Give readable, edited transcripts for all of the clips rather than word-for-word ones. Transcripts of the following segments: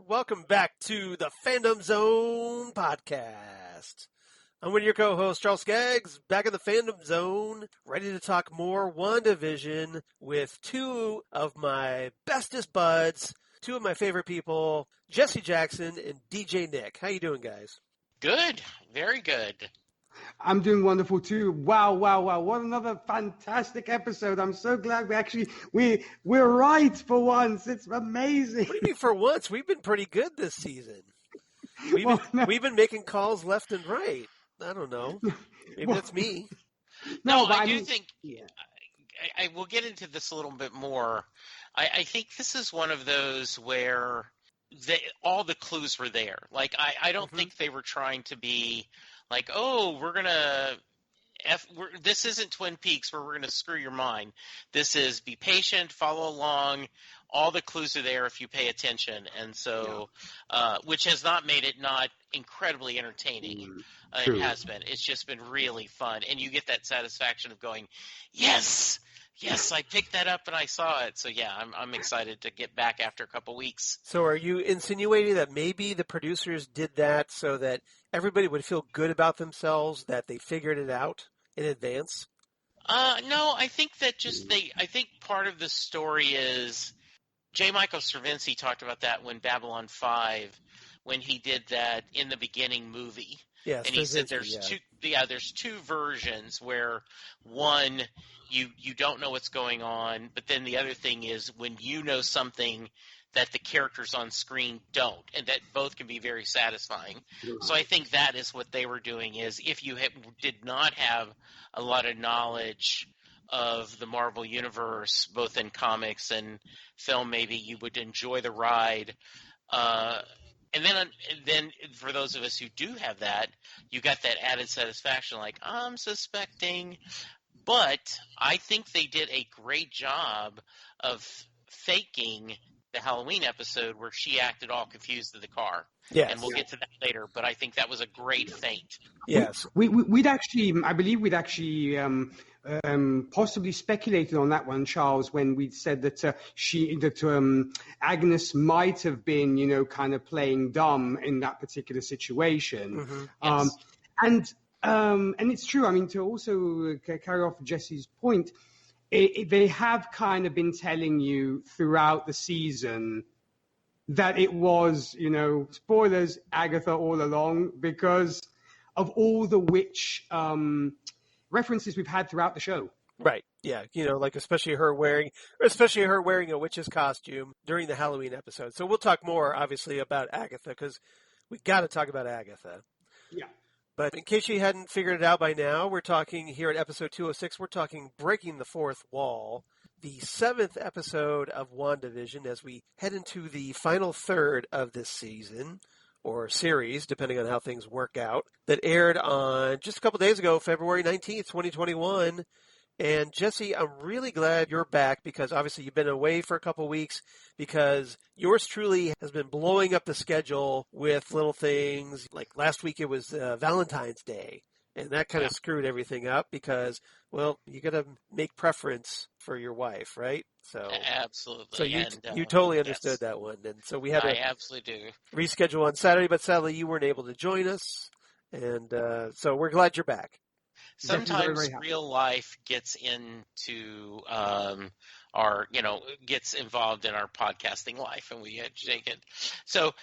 Welcome back to the Fandom Zone podcast. I'm one of your co-hosts, Charles Skaggs, back in the Fandom Zone, ready to talk more WandaVision with two of my bestest buds, two of my favorite people, Jesse Jackson and DJ Nick. How you doing, guys? Good. Very good. I'm doing wonderful too. Wow. What another fantastic episode. I'm so glad we're right for once. It's amazing. What do you mean for once? We've been pretty good this season. We've been making calls left and right. I don't know. Maybe that's me. No, I do think I will get into this a little bit more. I think this is one of those where all the clues were there. Like, I don't think they were trying to be like, oh, this isn't Twin Peaks where we're going to screw your mind. This is be patient, follow along. All the clues are there if you pay attention. And so, which has not made it not incredibly entertaining. It has been. It's just been really fun. And you get that satisfaction of going, yes, I picked that up and I saw it. So, yeah, I'm excited to get back after a couple weeks. So are you insinuating that maybe the producers did that so that everybody would feel good about themselves, that they figured it out in advance? No, I think that I think part of the story is J. Michael Straczynski talked about that when Babylon 5, when he did that in the beginning movie. Yes, and he said there's two versions where one you don't know what's going on, but then the other thing is when you know something that the characters on screen don't, and that both can be very satisfying. So I think that is what they were doing, is if you did not have a lot of knowledge of the Marvel Universe, both in comics and film, maybe you would enjoy the ride. And then for those of us who do have that, you got that added satisfaction, like, I'm suspecting. But I think they did a great job of faking the Halloween episode where she acted all confused in the car. Yes. And we'll get to that later, but I think that was a great feint. Yes. We'd actually, I believe we'd actually possibly speculated on that one, Charles, when we said that Agnes might have been, kind of playing dumb in that particular situation. Yes. And it's true. I mean, to also carry off Jesse's point, they have kind of been telling you throughout the season that it was, spoilers, Agatha all along, because of all the witch references we've had throughout the show. Right. Yeah. Like especially her wearing a witch's costume during the Halloween episode. So we'll talk more, obviously, about Agatha, because we got to talk about Agatha. Yeah. But in case you hadn't figured it out by now, we're talking here at episode 206, we're talking Breaking the Fourth Wall, the 7th episode of WandaVision, as we head into the final third of this season, or series, depending on how things work out, that aired on just a couple days ago, February 19th, 2021. And Jesse, I'm really glad you're back, because obviously you've been away for a couple weeks, because yours truly has been blowing up the schedule with little things. Like last week it was Valentine's Day, and that kind of screwed everything up because, well, you got to make preference for your wife, right? So absolutely. So you totally understood that one, and so we had to absolutely do reschedule on Saturday, but sadly you weren't able to join us, and so we're glad you're back. Sometimes real life gets into gets involved in our podcasting life, and we had to take it. So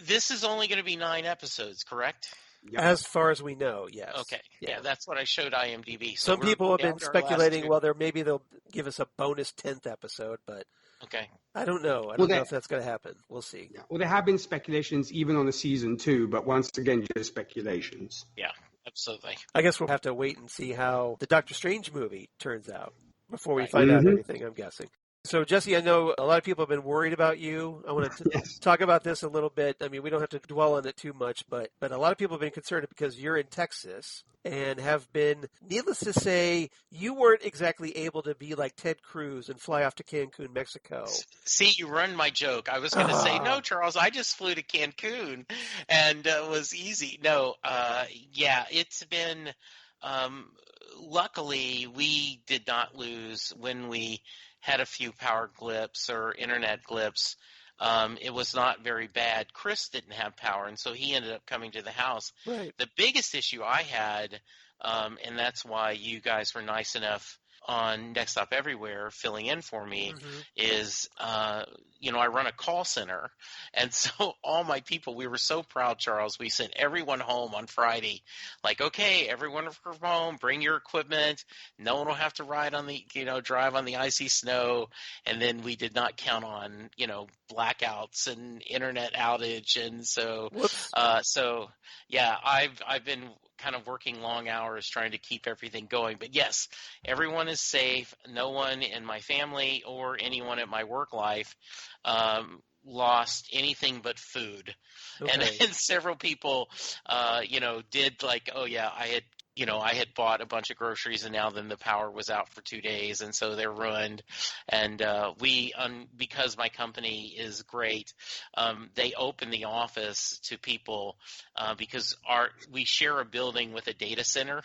this is only going to be 9 episodes, correct? As far as we know, yes. Okay. Yeah, that's what I showed IMDb. So some people have been speculating, maybe they'll give us a bonus 10th episode, but okay. I don't know. I don't know if that's going to happen. We'll see. Yeah. Well, there have been speculations even on the season 2, but once again, just speculations. Yeah. Absolutely. I guess we'll have to wait and see how the Doctor Strange movie turns out before we find out everything, I'm guessing. So, Jesse, I know a lot of people have been worried about you. I want to talk about this a little bit. I mean, we don't have to dwell on it too much, but a lot of people have been concerned because you're in Texas and have been, needless to say, you weren't exactly able to be like Ted Cruz and fly off to Cancun, Mexico. See, you ruined my joke. I was going to say, no, Charles, I just flew to Cancun and it was easy. No, it's been luckily we did not lose when we had a few power blips or internet blips. it was not very bad. Chris didn't have power, and so he ended up coming to the house. Right. The biggest issue I had, and that's why you guys were nice enough on Next Stop Everywhere filling in for me, is, I run a call center. And so all my people, we were so proud, Charles, we sent everyone home on Friday. Like, okay, everyone from home, bring your equipment. No one will have to drive on the icy snow. And then we did not count on, blackouts and internet outage. And so, I've been kind of working long hours trying to keep everything going. But yes, everyone is safe. No one in my family or anyone at my work life lost anything but food. Okay. And then several people, did like, oh yeah, I had bought a bunch of groceries and now then the power was out for 2 days and so they're ruined. And because my company is great, they open the office to people because we share a building with a data center.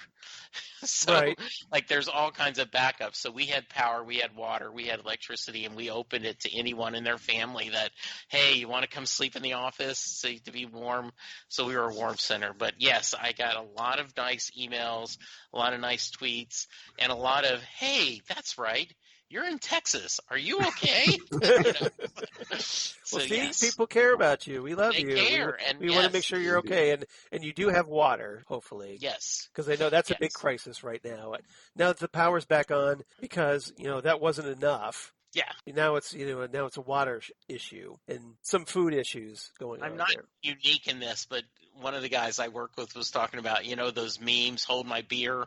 So like there's all kinds of backups. So we had power, we had water, we had electricity, and we opened it to anyone in their family that, hey, you want to come sleep in the office to be warm? So we were a warm center. But yes, I got a lot of nice emails, a lot of nice tweets, and a lot of, hey, that's right, you're in Texas. Are you okay? Well, see, people care about you. We love you. They care. We want to make sure you're okay. And you do have water, hopefully. Yes. Because I know that's a big crisis right now. Now that the power's back on, because, that wasn't enough. Yeah. Now it's a water issue and some food issues going on. I'm not there. unique in this, but one of the guys I work with was talking about, those memes, hold my beer.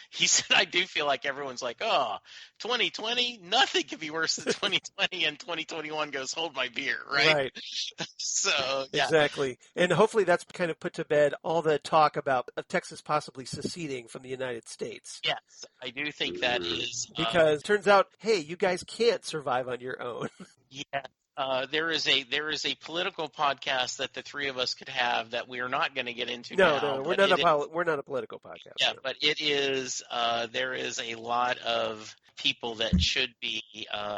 He said, I do feel like everyone's like, oh, 2020, nothing could be worse than 2020, and 2021 goes, hold my beer, right? Right. So, yeah. Exactly. And hopefully that's kind of put to bed all the talk about Texas possibly seceding from the United States. Yes, I do think that is. Because it turns out, hey, you guys can't survive on your own. Yeah. There is a political podcast that the three of us could have that we are not going to get into. No, we're not a political podcast. Yeah, but it is. There is a lot of people that should be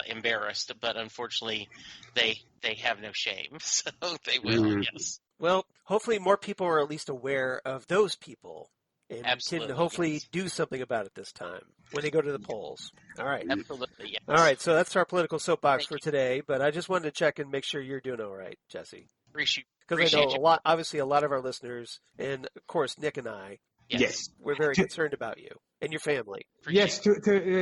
embarrassed, but unfortunately, they have no shame, so they will. Yes. Well, hopefully, more people are at least aware of those people. And Absolutely, can hopefully do something about it this time when they go to the polls. All right. Absolutely, yes. All right, so that's our political soapbox for today, but I just wanted to check and make sure you're doing all right, Jesse. Appreciate Because I know a lot of our listeners, and of course Nick and I, yes, we're very concerned about you and your family. Yes,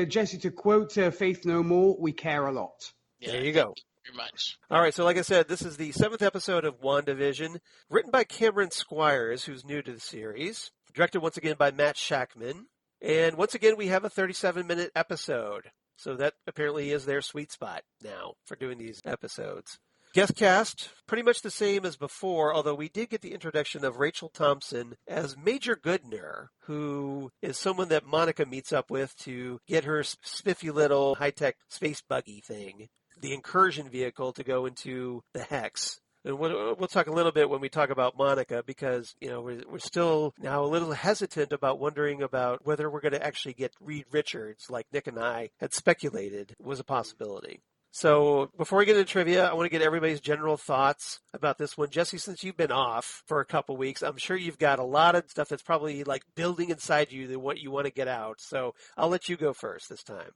Jesse, to quote Faith No More, we care a lot. Yeah, there you go. Thank you very much. All right, so like I said, this is the 7th episode of WandaVision, written by Cameron Squires, who's new to the series. Directed once again by Matt Shackman. And once again, we have a 37-minute episode. So that apparently is their sweet spot now for doing these episodes. Guest cast, pretty much the same as before, although we did get the introduction of Rachel Thompson as Major Goodner, who is someone that Monica meets up with to get her spiffy little high-tech space buggy thing, the incursion vehicle to go into the Hex. And we'll talk a little bit when we talk about Monica because, we're still now a little hesitant about wondering about whether we're going to actually get Reed Richards like Nick and I had speculated was a possibility. So before we get into trivia, I want to get everybody's general thoughts about this one. Jesse, since you've been off for a couple weeks, I'm sure you've got a lot of stuff that's probably like building inside you that what you want to get out. So I'll let you go first this time.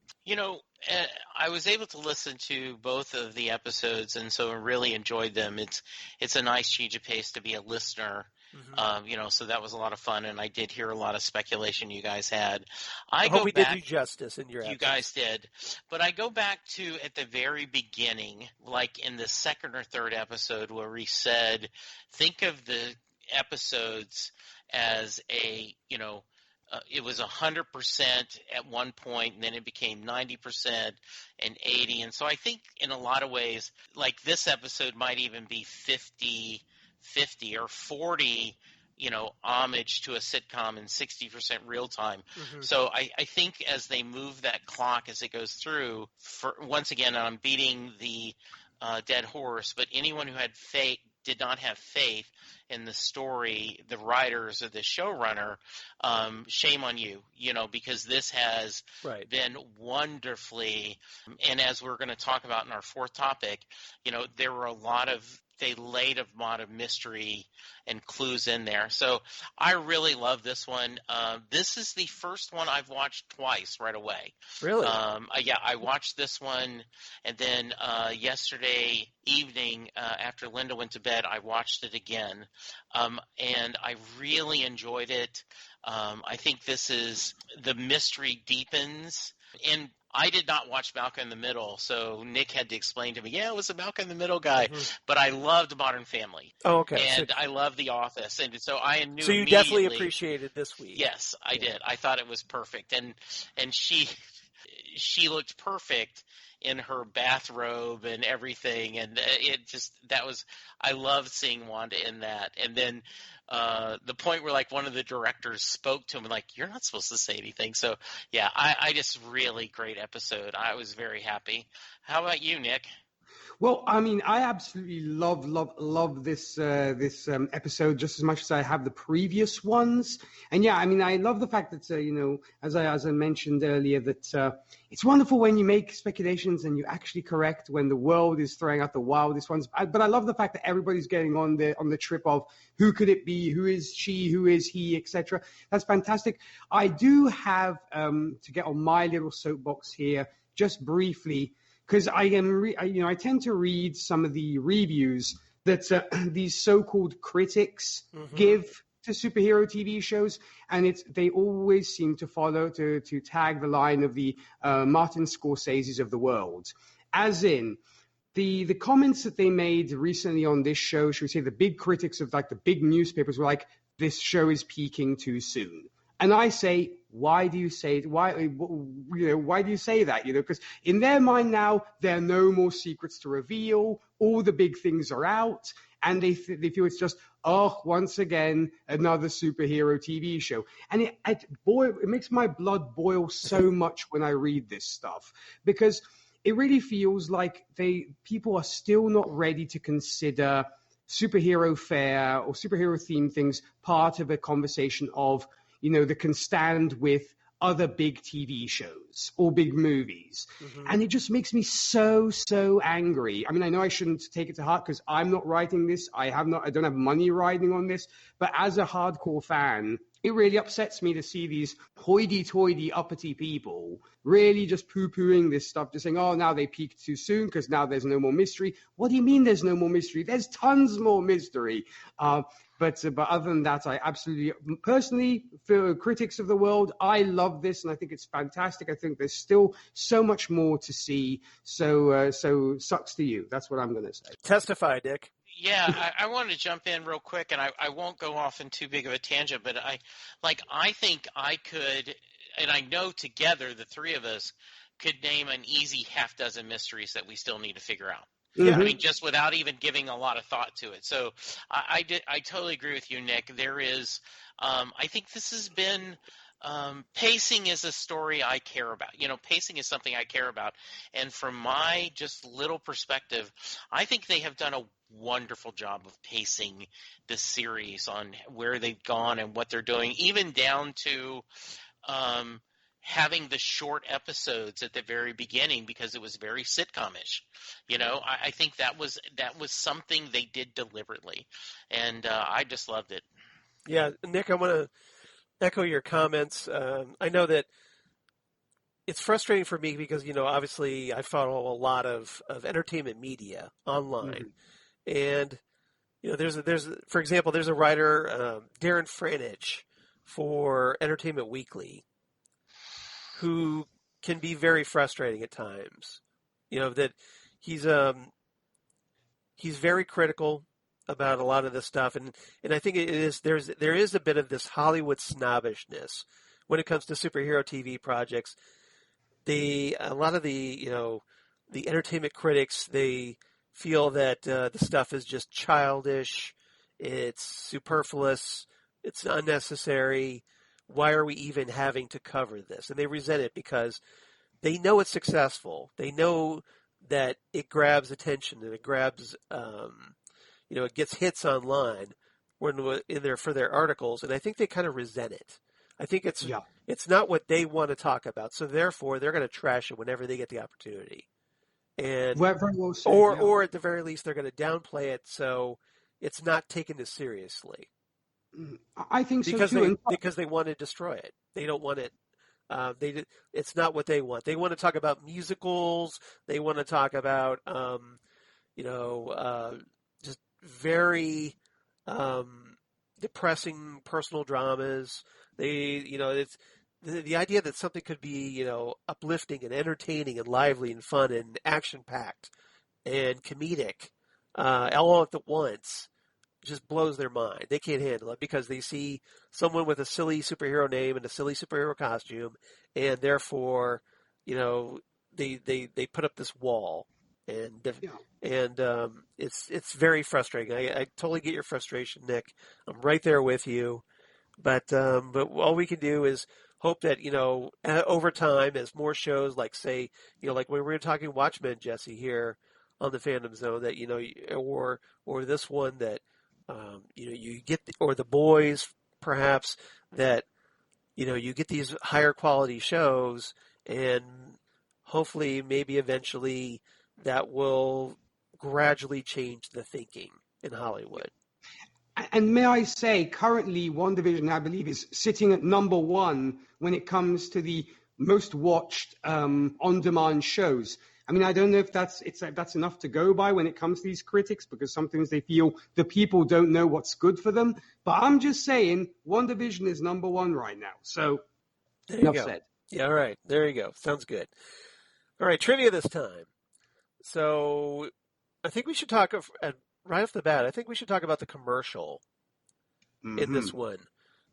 I was able to listen to both of the episodes, and so I really enjoyed them. It's a nice change of pace to be a listener. Mm-hmm. So that was a lot of fun, and I did hear a lot of speculation you guys had. I hope we did you justice in your You guys did. But I go back to at the very beginning, like in the second or third episode where we said, think of the episodes as it was 100% at one point, and then it became 90% and 80%. And so I think in a lot of ways, like this episode might even be 50-50 or 40, homage to a sitcom and 60% real time. Mm-hmm. So I think as they move that clock as it goes through, once again, I'm beating the dead horse, but anyone who had faith did not have faith in the story, the writers or the showrunner, shame on you, because this has been wonderfully, and as we're going to talk about in our fourth topic, there were they laid a lot of mystery and clues in there. So I really love this one. This is the first one I've watched twice right away. Really? Yeah, I watched this one, and then yesterday evening after Linda went to bed, I watched it again, and I really enjoyed it. I think the mystery deepens, and I did not watch Malcolm in the Middle, so Nick had to explain to me, it was a Malcolm in the Middle guy, but I loved Modern Family. Oh, okay. And I loved The Office, and so I knew So you definitely appreciated this week. Yes, I did. I thought it was perfect, and she looked perfect in her bathrobe and everything, and I loved seeing Wanda in that. And then the point where one of the directors spoke to him and you're not supposed to say anything. So yeah, I just really great episode. I was very happy. How about you, Nick? Well, I mean, I absolutely love this episode just as much as I have the previous ones. And yeah, I mean, I love the fact that as I mentioned earlier, that it's wonderful when you make speculations and you actually correct when the world is throwing out the wildest ones. But I love the fact that everybody's getting on the trip of who could it be, who is she, who is he, etc. That's fantastic. I do have to get on my little soapbox here just briefly, because I tend to read some of the reviews that these so-called critics give to superhero TV shows, and they always seem to follow to tag the line of the Martin Scorsese's of the world, as in the comments that they made recently on this show. Should we say the big critics of the big newspapers were like, this show is peaking too soon. And I say, why do you say it? Why do you say that? Because in their mind now, there are no more secrets to reveal. All the big things are out, and they feel it's just, once again, another superhero TV show. And it makes my blood boil so much when I read this stuff, because it really feels like people are still not ready to consider superhero fare or superhero themed things part of a conversation of, that can stand with other big TV shows or big movies. And it just makes me so angry. I mean, I know I shouldn't take it to heart because I'm not writing this. I don't have money riding on this. But as a hardcore fan, it really upsets me to see these hoity-toity, uppity people really just poo-pooing this stuff, just saying, now they peaked too soon because now there's no more mystery. What do you mean there's no more mystery? There's tons more mystery. But other than that, I absolutely, personally, for critics of the world, I love this, and I think it's fantastic. I think there's still so much more to see. So sucks to you. That's what I'm going to say. Testify, Dick. Yeah, I want to jump in real quick, and I won't go off in too big of a tangent, but I think I could, and I know together the three of us could name an easy half dozen mysteries that we still need to figure out. Yeah, I mean, just without even giving a lot of thought to it. So I totally agree with you, Nick. There is, I think this has been, pacing is a story I care about. Pacing is something I care about. And from my just little perspective, I think they have done a wonderful job of pacing the series on where they've gone and what they're doing, even down to having the short episodes at the very beginning because it was very sitcom-ish. I think that was something they did deliberately, and I just loved it. Yeah, Nick, I want to echo your comments. I know that it's frustrating for me because, obviously I follow a lot of entertainment media online. And, for example, there's a writer, Darren Franich, for Entertainment Weekly, who can be very frustrating at times. That he's very critical about a lot of this stuff, and I think there is a bit of this Hollywood snobbishness when it comes to superhero TV projects. A lot of the entertainment critics, they feel that the stuff is just childish, it's superfluous, it's unnecessary. Why are we even having to cover this? And they resent it because they know it's successful. They know that it grabs attention and it grabs, it gets hits online. in there for their articles, and I think they kind of resent it. I think it's Yeah. it's not what they want to talk about, so therefore they're going to trash it whenever they get the opportunity. And Well, very well said, yeah. or at the very least they're going to downplay it so it's not taken as seriously. I think so too. Because they want to destroy it. They don't want it. It's not what they want. They want to talk about musicals. They want to talk about just very depressing personal dramas. It's the idea that something could be uplifting and entertaining and lively and fun and action packed and comedic all at once just blows their mind. They can't handle it because they see someone with a silly superhero name and a silly superhero costume, and therefore, they put up this wall, and it's very frustrating. I totally get your frustration, Nick. I'm right there with you, but all we can do is hope that over time, as more shows like like when we were talking Watchmen, Jesse, here on the Fandom Zone, that or this one that. You get, or The Boys, perhaps, that, you get these higher quality shows, and hopefully, maybe eventually, that will gradually change the thinking in Hollywood. And may I say, currently, WandaVision, I believe, is sitting at number 1 when it comes to the most watched on-demand shows. I mean, I don't know if that's enough to go by when it comes to these critics, because sometimes they feel the people don't know what's good for them. But I'm just saying, WandaVision is number 1 right now. So, enough said. Yeah, all right. There you go. Sounds good. All right, trivia this time. So, I think we should talk, right off the bat, I think we should talk about the commercial in this one.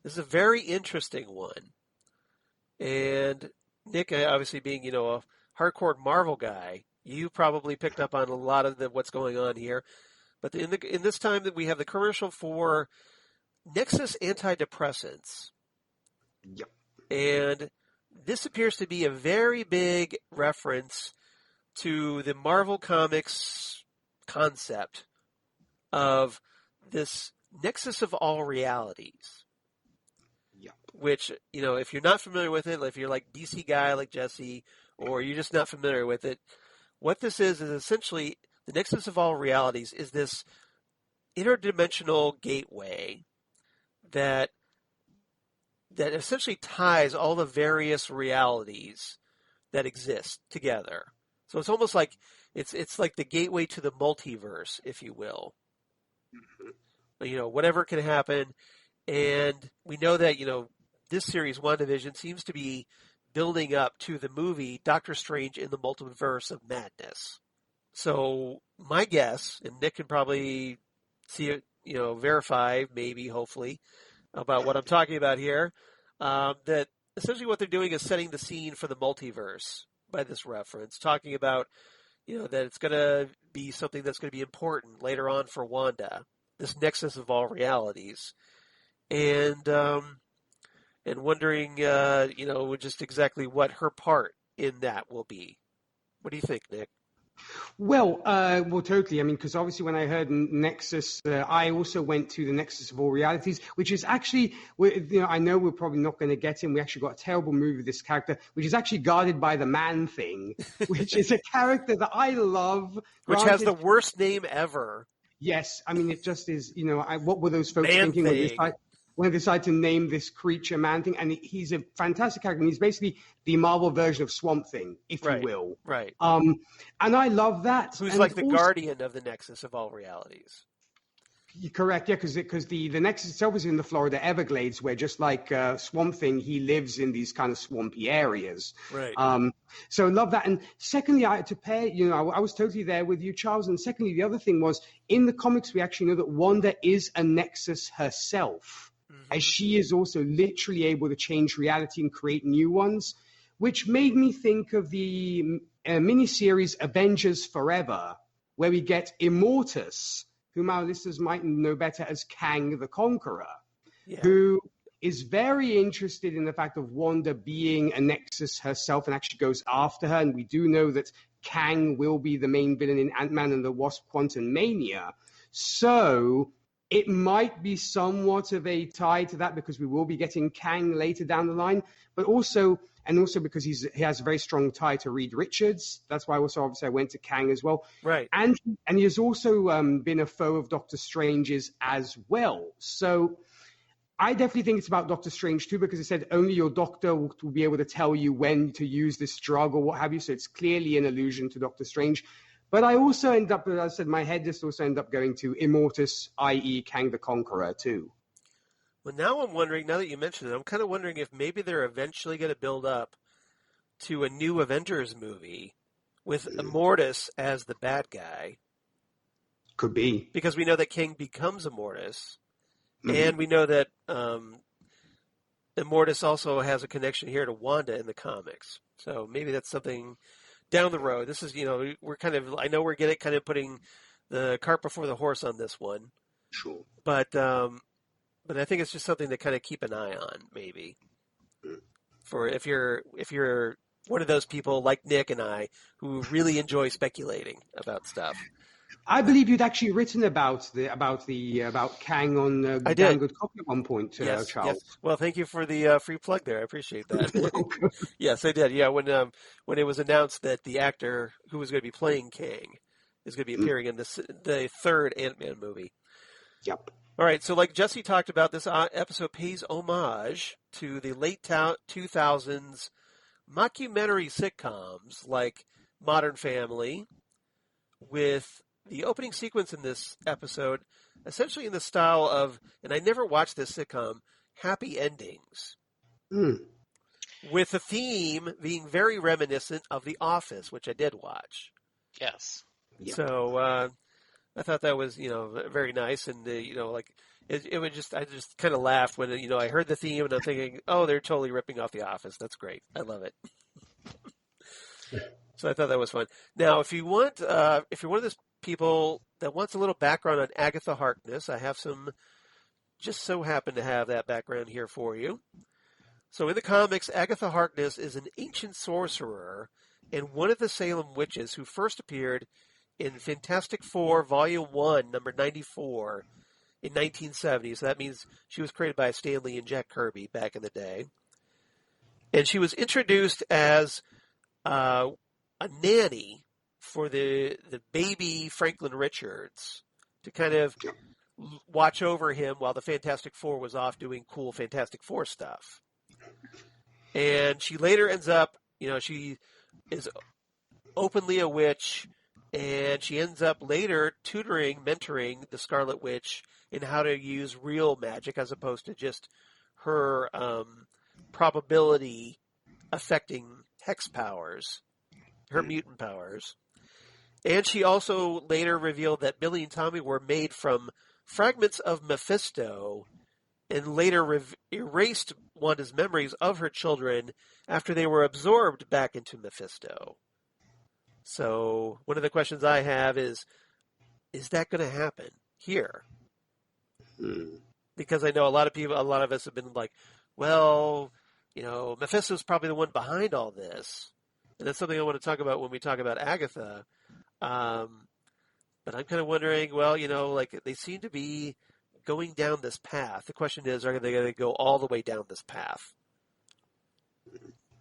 This is a very interesting one. And Nick, obviously being, a hardcore Marvel guy, you probably picked up on a lot of what's going on here. But in this time that we have the commercial for Nexus antidepressants. Yep. And this appears to be a very big reference to the Marvel Comics concept of this nexus of all realities. Yep. Which, if you're not familiar with it, if you're like DC guy like Jesse, or you're just not familiar with it, what this is essentially the nexus of all realities is this interdimensional gateway that essentially ties all the various realities that exist together. So it's almost like it's like the gateway to the multiverse, if you will. Whatever can happen, and we know that this series, WandaVision, seems to be building up to the movie Doctor Strange in the Multiverse of Madness. So my guess, and Nick can probably see it, verify, maybe, hopefully, about what I'm talking about here, that essentially what they're doing is setting the scene for the multiverse by this reference, talking about, that it's going to be something that's going to be important later on for Wanda, this nexus of all realities. And wondering, just exactly what her part in that will be. What do you think, Nick? Well, totally. I mean, because obviously when I heard Nexus, I also went to the Nexus of All Realities, which is actually, I know we're probably not going to get in. We actually got a terrible movie with this character, which is actually guarded by the Man-Thing, which is a character that I love. Which has the worst name ever. Yes. I mean, it just is, what were those folks thinking when they decided to name this creature Man-Thing? And he's a fantastic character. And he's basically the Marvel version of Swamp Thing, if you will. Right. And I love that. Who's like the guardian of the Nexus of all realities. Correct, yeah, because the Nexus itself is in the Florida Everglades, where just like Swamp Thing, he lives in these kind of swampy areas. Right. So love that. And secondly, I was totally there with you, Charles. And secondly, the other thing was, in the comics, we actually know that Wanda is a Nexus herself, as she is also literally able to change reality and create new ones, which made me think of the miniseries Avengers Forever, where we get Immortus, whom our listeners might know better as Kang the Conqueror, who is very interested in the fact of Wanda being a Nexus herself and actually goes after her. And we do know that Kang will be the main villain in Ant-Man and the Wasp: Quantumania. So It might be somewhat of a tie to that because we will be getting Kang later down the line, but also because he has a very strong tie to Reed Richards. That's why also obviously I went to Kang as well. Right. And he has also been a foe of Doctor Strange's as well. So I definitely think it's about Doctor Strange too, because it said only your doctor will be able to tell you when to use this drug or what have you. So it's clearly an allusion to Doctor Strange. But I also end up, as I said, my head just also end up going to Immortus, i.e. Kang the Conqueror, too. Well, now I'm wondering, now that you mentioned it, I'm kind of wondering if maybe they're eventually going to build up to a new Avengers movie with Immortus as the bad guy. Could be. Because we know that Kang becomes Immortus, and we know that Immortus also has a connection here to Wanda in the comics. So maybe that's something down the road. This is, we're kind of, I know we're kind of putting the cart before the horse on this one. Sure. But I think it's just something to kind of keep an eye on, maybe. For if you're one of those people like Nick and I who really enjoy speculating about stuff. I believe you'd actually written about Kang on I did. Good Copy at one point, yes, Charles. Yes. Well, thank you for the free plug there. I appreciate that. Yes, I did. Yeah, when it was announced that the actor who was going to be playing Kang is going to be appearing in the third Ant-Man movie. Yep. All right, so like Jesse talked about, this episode pays homage to the late 2000s mockumentary sitcoms like Modern Family, with the opening sequence in this episode essentially in the style of, and I never watched this sitcom, Happy Endings, with the theme being very reminiscent of The Office, which I did watch. Yes. Yep. So I thought that was, very nice, and it would just, I just kind of laughed when I heard the theme, and I'm thinking, oh, they're totally ripping off The Office. That's great. I love it. So I thought that was fun. Now, if you're one of those people that wants a little background on Agatha Harkness, I have just so happen to have that background here for you. So in the comics, Agatha Harkness is an ancient sorcerer and one of the Salem witches who first appeared in Fantastic Four, Volume 1, number 94, in 1970. So that means she was created by Stan Lee and Jack Kirby back in the day. And she was introduced as a nanny for the baby Franklin Richards to kind of watch over him while the Fantastic Four was off doing cool Fantastic Four stuff. And she later ends up, she is openly a witch, and she ends up later mentoring the Scarlet Witch in how to use real magic as opposed to just her probability affecting hex powers, her mutant powers. And she also later revealed that Billy and Tommy were made from fragments of Mephisto, and later erased Wanda's memories of her children after they were absorbed back into Mephisto. So one of the questions I have is that going to happen here? Because I know a lot of us have been like, well, Mephisto's probably the one behind all this. And that's something I want to talk about when we talk about Agatha. But I'm kind of wondering, well, they seem to be going down this path. The question is, are they going to go all the way down this path?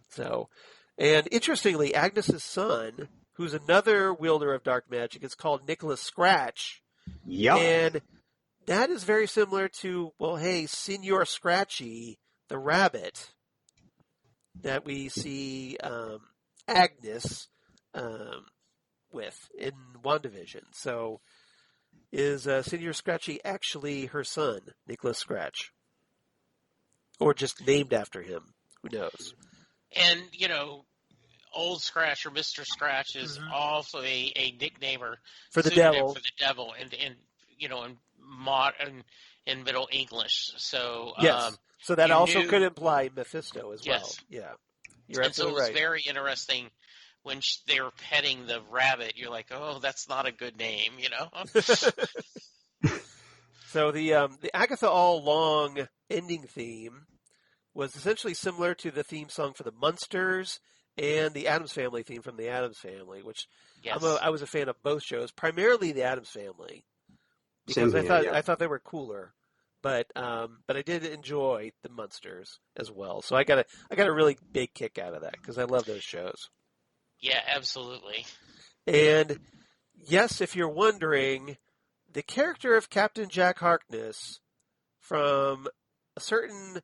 So, and interestingly, Agnes's son, who's another wielder of dark magic, is called Nicholas Scratch. Yep. And that is very similar to, Senor Scratchy, the rabbit, that we see Agnes with in WandaVision. So is Senor Scratchy actually her son, Nicholas Scratch? Or just named after him? Who knows? And, Old Scratch or Mr. Scratch is also a nickname or for the devil. For the devil in Middle English. So yes. So that also could imply Mephisto as well. Yeah. You're absolutely right. So it was very interesting when they were petting the rabbit. You're like, oh, that's not a good name, So the Agatha All Along ending theme was essentially similar to the theme song for the Munsters and the Addams Family theme from the Addams Family, which I was a fan of both shows, primarily the Addams Family. because I thought they were cooler. But I did enjoy the Munsters as well. So I got a really big kick out of that because I love those shows. Yeah, absolutely. And yes, if you're wondering, the character of Captain Jack Harkness from a certain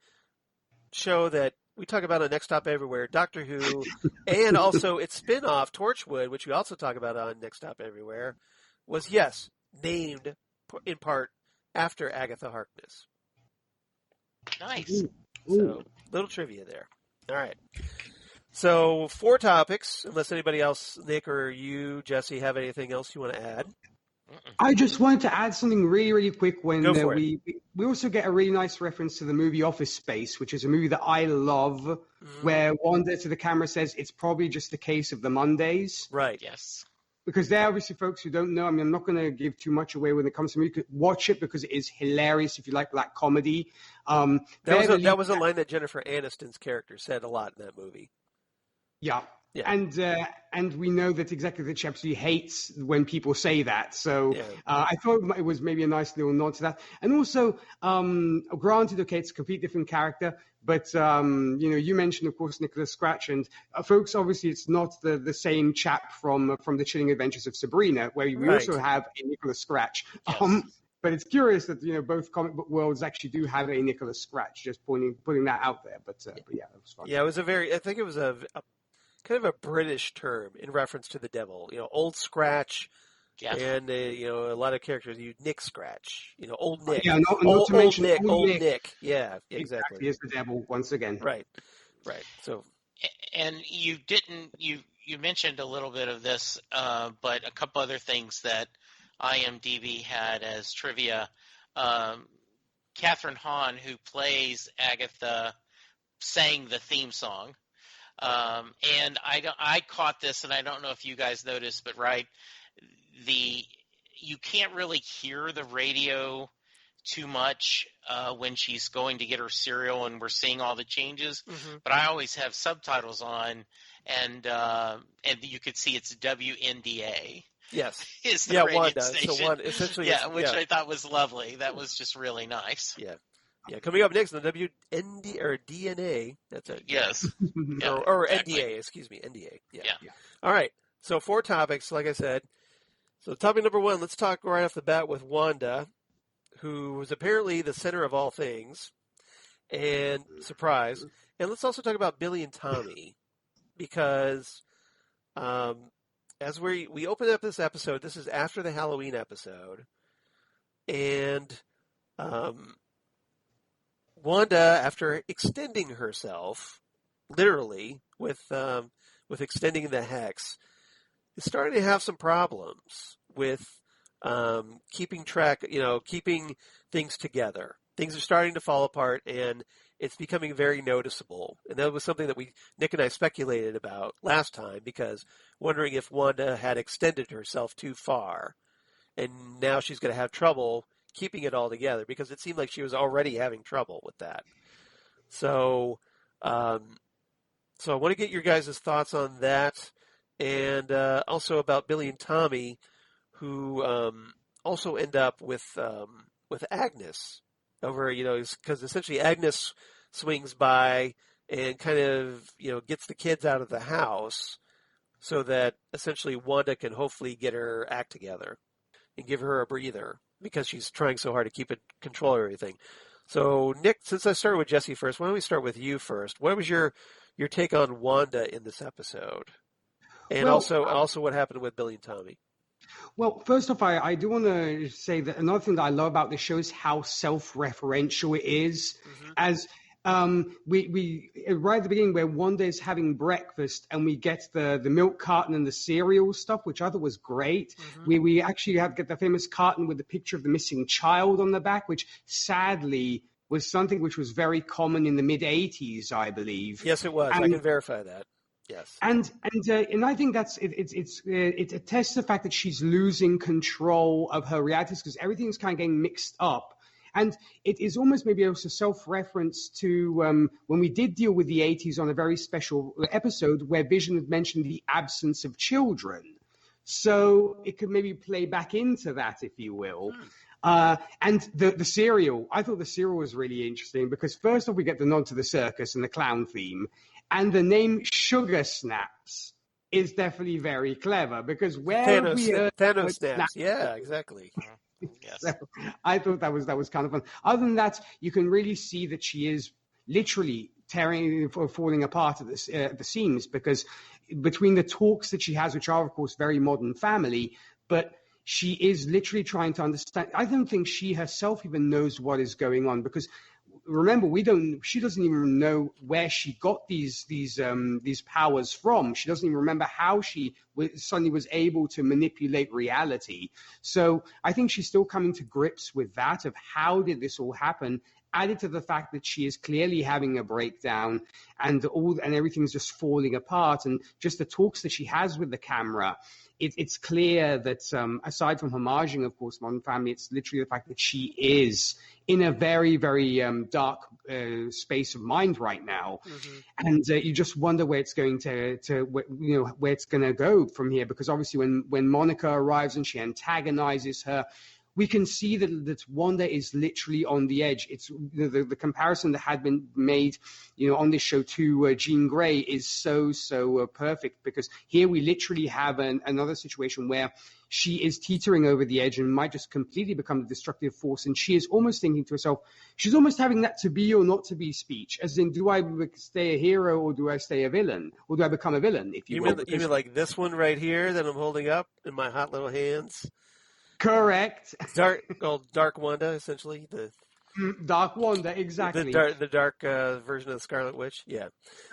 show that we talk about on Next Stop Everywhere, Doctor Who, and also its spin-off, Torchwood, which we also talk about on Next Stop Everywhere, was, yes, named in part after Agatha Harkness. Nice. So, little trivia there. All right. So, 4 topics, unless anybody else, Nick or you, Jesse, have anything else you want to add? I just wanted to add something really, really quick when we also get a really nice reference to the movie Office Space, which is a movie that I love, where Wanda to the camera says it's probably just the case of the Mondays. Right. Yes. Because they're obviously folks who don't know. I mean, I'm not going to give too much away when it comes to music. Watch it because it is hilarious if you like black comedy. That was a line that Jennifer Aniston's character said a lot in that movie. Yeah. Yeah. And we know that Executive she absolutely hates when people say that. So I thought it was maybe a nice little nod to that. And also, granted, okay, it's a complete different character, but you mentioned, of course, Nicholas Scratch, and folks, obviously, it's not the same chap from the Chilling Adventures of Sabrina, where we also have a Nicholas Scratch. Yes. But it's curious that both comic book worlds actually do have a Nicholas Scratch. Just putting that out there. But yeah, that was fun. Yeah, it was I think it was a kind of a British term in reference to the devil. Old Scratch, and a lot of characters use Nick Scratch. Old Nick. Yeah, not to mention Old Nick. Yeah, exactly. Is the devil once again. Right. So, and you mentioned a little bit of this, but a couple other things that IMDb had as trivia. Kathryn Hahn, who plays Agatha, sang the theme song. And I caught this, and I don't know if you guys noticed, but you can't really hear the radio too much when she's going to get her cereal and we're seeing all the changes. Mm-hmm. But I always have subtitles on, and you could see it's WNDA. Yes. Is the radio Wanda. station. So Wanda, essentially, which I thought was lovely. That was just really nice. Yeah. Yeah, coming up next on WND or DNA. That's it. Yes. or exactly. NDA, excuse me, NDA. Yeah. All right. So 4 topics, like I said. So topic number 1, let's talk right off the bat with Wanda, who was apparently the center of all things. And surprise. And let's also talk about Billy and Tommy, because as we open up this episode, this is after the Halloween episode, and Wanda, after extending herself, literally, with extending the hex, is starting to have some problems with keeping track, keeping things together. Things are starting to fall apart, and it's becoming very noticeable. And that was something that Nick and I speculated about last time, because wondering if Wanda had extended herself too far, and now she's going to have trouble keeping it all together, because it seemed like she was already having trouble with that. So I want to get your guys' thoughts on that, and also about Billy and Tommy, who also end up with Agnes over, because essentially Agnes swings by and kind of, gets the kids out of the house so that essentially Wanda can hopefully get her act together and give her a breather, because she's trying so hard to keep control of everything. So, Nick, since I started with Jesse first, why don't we start with you first? What was your take on Wanda in this episode? And also what happened with Billy and Tommy? Well, first off, I do want to say that another thing that I love about this show is how self-referential it is. Mm-hmm. As we right at the beginning, where Wanda is having breakfast and we get the milk carton and the cereal stuff, which I thought was great. Mm-hmm. We actually get the famous carton with the picture of the missing child on the back, which sadly was something which was very common in the mid-'80s, I believe. Yes, it was. I can verify that. Yes. And I think that's it attests to the fact that she's losing control of her realities, because everything's kind of getting mixed up. And it is almost maybe also self-reference to when we did deal with the 80s on a very special episode where Vision had mentioned the absence of children. So it could maybe play back into that, if you will. And the cereal, I thought the cereal was really interesting because first off, we get the nod to the circus and the clown theme, and the name Sugar Snaps is definitely very clever because where have we heard Thanos snaps? Yeah, exactly. Yes. So I thought that was kind of fun. Other than that, you can really see that she is literally falling apart at the seams because between the talks that she has, which are of course very modern family, but she is literally trying to understand. I don't think she herself even knows what is going on because remember, she doesn't even know where she got these powers from. She doesn't even remember how she suddenly was able to manipulate reality. So I think she's still coming to grips with that of how did this all happen, added to the fact that she is clearly having a breakdown and everything's just falling apart. And just the talks that she has with the camera, it's clear that aside from homaging, of course, Modern Family, it's literally the fact that she is in a very, very dark space of mind right now. Mm-hmm. And you just wonder where it's going where it's going to go from here. Because obviously when Monica arrives and she antagonizes her, we can see that Wanda is literally on the edge. It's the comparison that had been made, on this show to Jean Grey is so perfect because here we literally have another situation where she is teetering over the edge and might just completely become a destructive force. And she is almost thinking to herself, she's almost having that to be or not to be speech, as in, do I stay a hero or do I stay a villain, or do I become a villain? If you mean like this one right here that I'm holding up in my hot little hands? Correct. Dark Wanda, essentially. The Dark Wanda, exactly. The dark version of the Scarlet Witch, yeah.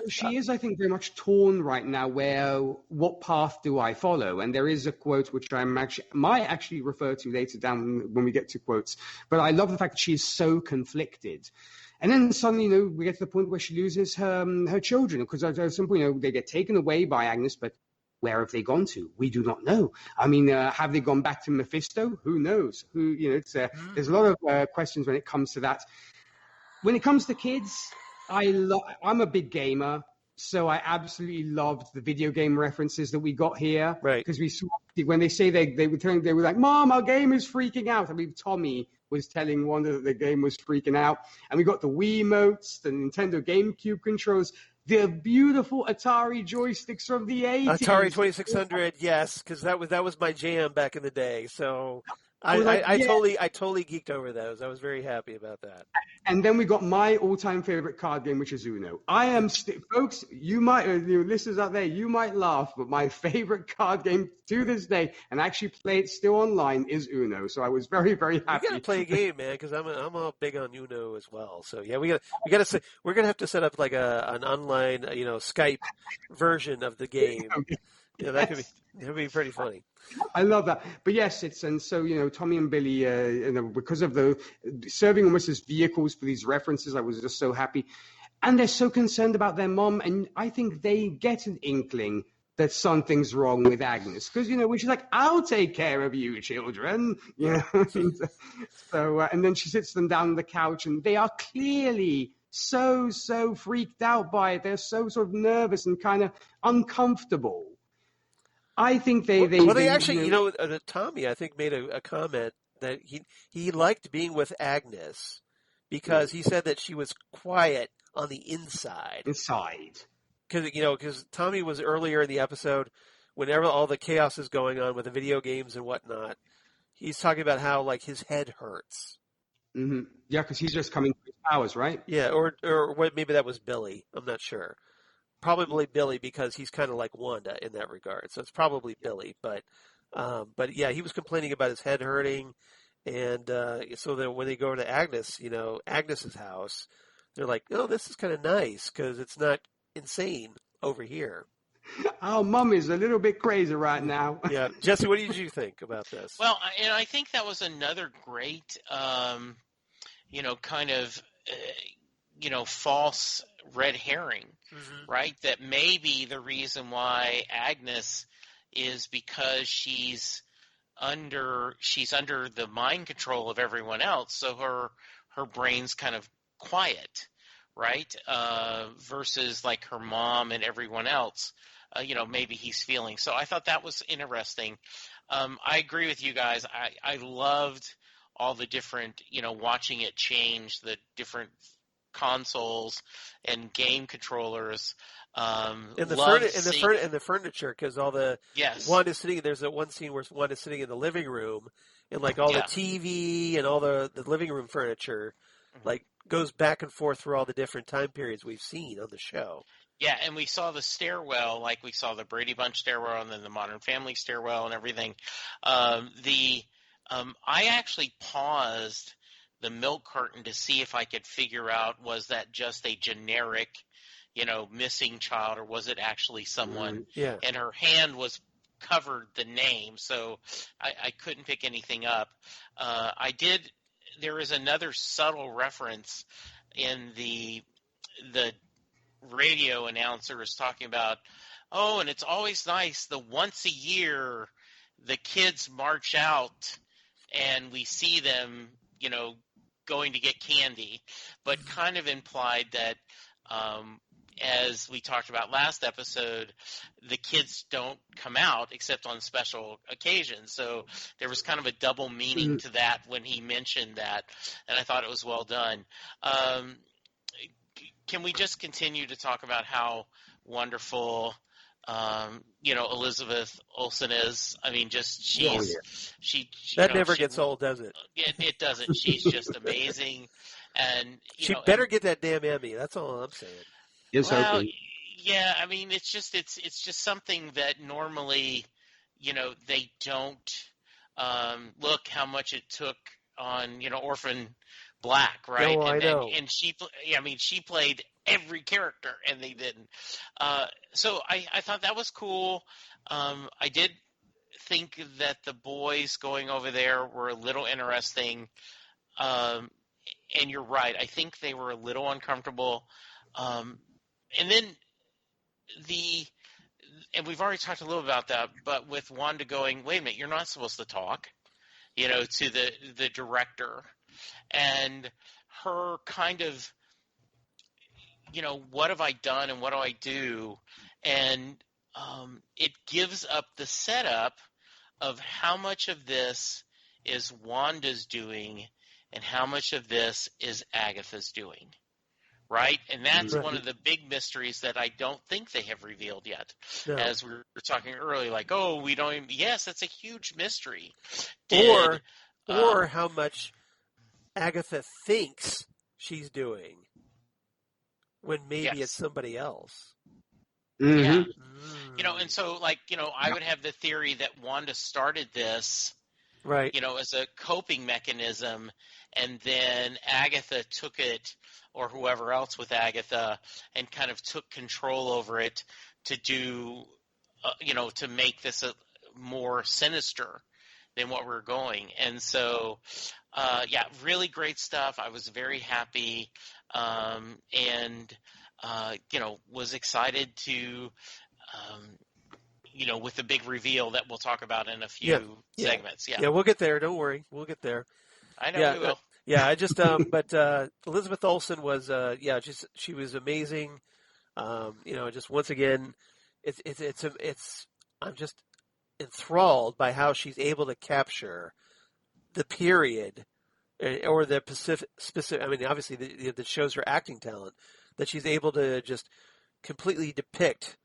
She is, I think, very much torn right now where, what path do I follow? And there is a quote which I might actually refer to later down when we get to quotes. But I love the fact that she is so conflicted. And then suddenly, we get to the point where she loses her children. Because at some point, they get taken away by Agnes, but where have they gone to? We do not know. I mean, have they gone back to Mephisto? Who knows? There's a lot of questions when it comes to that. When it comes to kids, I'm a big gamer, so I absolutely loved the video game references that we got here. Right. Because we saw when they say they were like, "Mom, our game is freaking out." I mean, Tommy was telling Wanda that the game was freaking out, and we got the Wiimotes, the Nintendo GameCube controls. The beautiful Atari joysticks from the 80s. Atari 2600, yes, because that was my jam back in the day. So I totally geeked over those. I was very happy about that. And then we got my all-time favorite card game, which is Uno. I am, folks, you might, listeners out there, you might laugh, but my favorite card game to this day, and actually play it still online, is Uno. So I was very, very happy. You gotta play a game, man, because I'm all big on Uno as well. So yeah, we're gonna have to set up like an online, Skype version of the game. Yeah, that could be pretty funny. I love that. But yes, Tommy and Billy, because of the serving almost as vehicles for these references, I was just so happy. And they're so concerned about their mom, and I think they get an inkling that something's wrong with Agnes. Because, when she's like, I'll take care of you, children. So, and then she sits them down on the couch, and they are clearly so freaked out by it. They're so sort of nervous and kind of uncomfortable. I think they actually, Tommy, I think, made a comment that he liked being with Agnes because he said that she was quiet on the inside. Because Tommy was earlier in the episode, whenever all the chaos is going on with the video games and whatnot, he's talking about how, like, his head hurts. Mm-hmm. Yeah, because he's just coming to his powers, right? Yeah, or maybe that was Billy. I'm not sure. Probably Billy because he's kind of like Wanda in that regard. So it's probably Billy. But yeah, he was complaining about his head hurting. And so then when they go to Agnes, Agnes's house, they're like, oh, this is kind of nice because it's not insane over here. Oh, Mom is a little bit crazy right now. Yeah. Jesse, what did you think about this? Well, and I think that was another great, false red herring, right? That maybe the reason why Agnes is because she's under the mind control of everyone else, so her brain's kind of quiet, right? Versus like her mom and everyone else, maybe he's feeling. So I thought that was interesting. I agree with you guys. I loved all the different, watching it change, the different consoles and game controllers. And the furniture, because all the yes, Wanda's sitting. There's one scene where Wanda's sitting in the living room, and like all the TV and all the living room furniture, like goes back and forth through all the different time periods we've seen on the show. Yeah, and we saw the stairwell, like we saw the Brady Bunch stairwell and then the Modern Family stairwell and everything. I actually paused the milk carton to see if I could figure out, was that just a generic, missing child, or was it actually someone? Yeah. And her hand was covered the name, so I couldn't pick anything up. There is another subtle reference in the radio announcer is talking about, and it's always nice, the once a year the kids march out and we see them, going to get candy, but kind of implied that, as we talked about last episode, the kids don't come out except on special occasions. So there was kind of a double meaning to that when he mentioned that, and I thought it was well done. Can we just continue to talk about how wonderful, Elizabeth Olsen is? I mean, just she never gets old, does it? It doesn't. She's just amazing, and she better get that damn Emmy. That's all I'm saying. Yeah, I mean, it's just something that normally, they don't look how much it took on, Orphan Black, right? I know. And she played every character, and they didn't. So I thought that was cool. I did think that the boys going over there were a little interesting. And you're right. I think they were a little uncomfortable. And then and we've already talked a little about that, but with Wanda going, wait a minute, you're not supposed to talk, to the director, and her kind of, what have I done and what do I do? And it gives up the setup of how much of this is Wanda's doing and how much of this is Agatha's doing. Right? And that's one of the big mysteries that I don't think they have revealed yet. No. As we were talking earlier, like, we don't even – yes, that's a huge mystery. Or how much Agatha thinks she's doing when maybe it's somebody else. Yeah. And so, I would have the theory that Wanda started this, right? As a coping mechanism, and then Agatha took it – or whoever else with Agatha, and kind of took control over it to do, to make this more sinister than what we're going. And so, really great stuff. I was very happy, and was excited to, with the big reveal that we'll talk about in a few segments. Yeah, we'll get there. Don't worry. We'll get there. I know we will. Yeah, I just but Elizabeth Olsen was she was amazing. Just once again, I'm just enthralled by how she's able to capture the period or the specific. I mean, obviously that shows her acting talent, that she's able to just completely depict,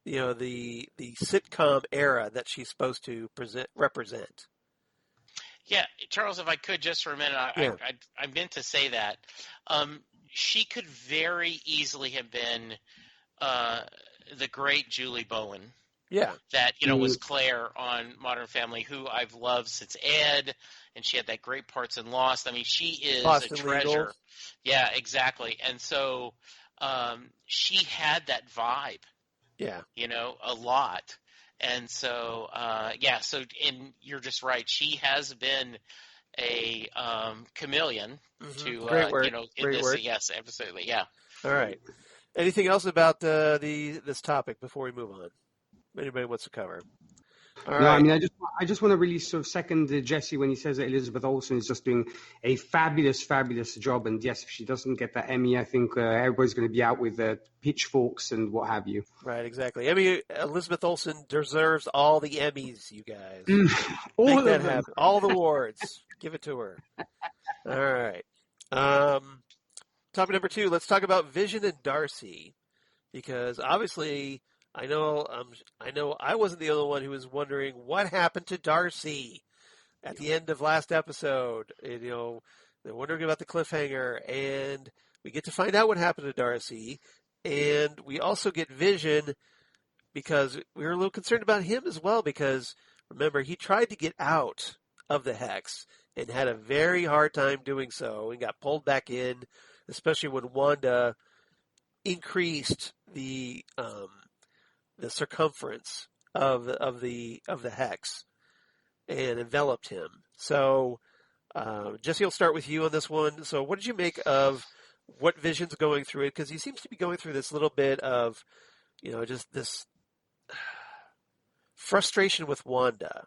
the sitcom era that she's supposed to represent. Yeah, Charles, if I could just for a minute, I meant to say that. She could very easily have been the great Julie Bowen. Yeah. That, was Claire on Modern Family, who I've loved since Ed, and she had that great parts in Lost. I mean, she is Boston a treasure. Legal. Yeah, exactly. And so she had that vibe. Yeah. A lot. And so, and you're just right. She has been a chameleon to, Great word. in Great this. word. Yes, absolutely. Yeah. All right. Anything else about this topic before we move on? Anybody wants to cover? All No, I right. mean, I just want to really sort of second Jesse when he says that Elizabeth Olsen is just doing a fabulous, fabulous job. And yes, if she doesn't get that Emmy, I think everybody's going to be out with pitchforks and what have you. Right, exactly. I mean, Elizabeth Olsen deserves all the Emmys, you guys. All Make of that them. happen. All the awards. Give it to her. All right. Topic number 2. Let's talk about Vision and Darcy, because obviously I know I wasn't the only one who was wondering what happened to Darcy at the end of last episode. And, they're wondering about the cliffhanger, and we get to find out what happened to Darcy, and we also get Vision because we were a little concerned about him as well, because remember, he tried to get out of the hex and had a very hard time doing so and got pulled back in, especially when Wanda increased the circumference of the hex and enveloped him. So, Jesse, I'll start with you on this one. So, what did you make of what Vision's going through it? Because he seems to be going through this little bit of, just this frustration with Wanda.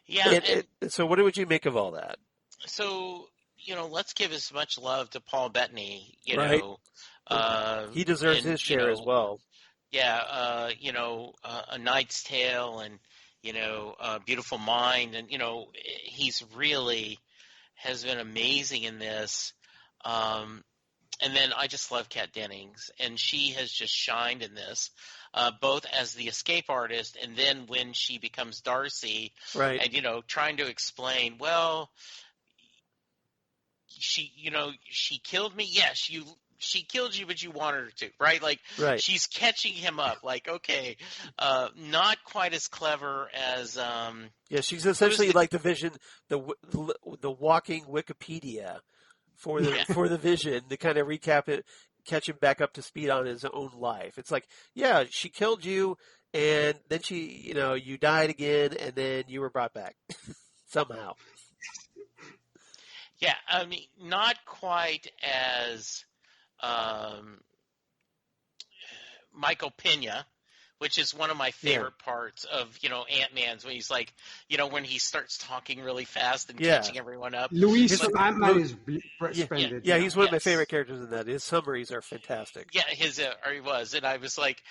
Yeah. So, what would you make of all that? So, let's give as much love to Paul Bettany. Right. He deserves his share as well. Yeah. A Knight's Tale and, Beautiful Mind. And, he's really has been amazing in this. And then I just love Kat Dennings, and she has just shined in this, both as the escape artist and then when she becomes Darcy, right? And trying to explain, well, she killed me. Yes, she killed you, but you wanted her to, right? Like, right. She's catching him up. Like, okay, not quite as clever as. Yeah, she's essentially like the Vision, the walking Wikipedia for the Vision to kind of recap it, catch him back up to speed on his own life. It's like, yeah, she killed you, and then she, you died again, and then you were brought back somehow. Yeah, I mean, not quite as Michael Pena, which is one of my favorite parts of, Ant-Man's, when he's like, when he starts talking really fast and catching everyone up. Luis from Ant-Man is splendid. Yeah, he's one of my favorite characters in that. His summaries are fantastic. Yeah, he was. And I was like,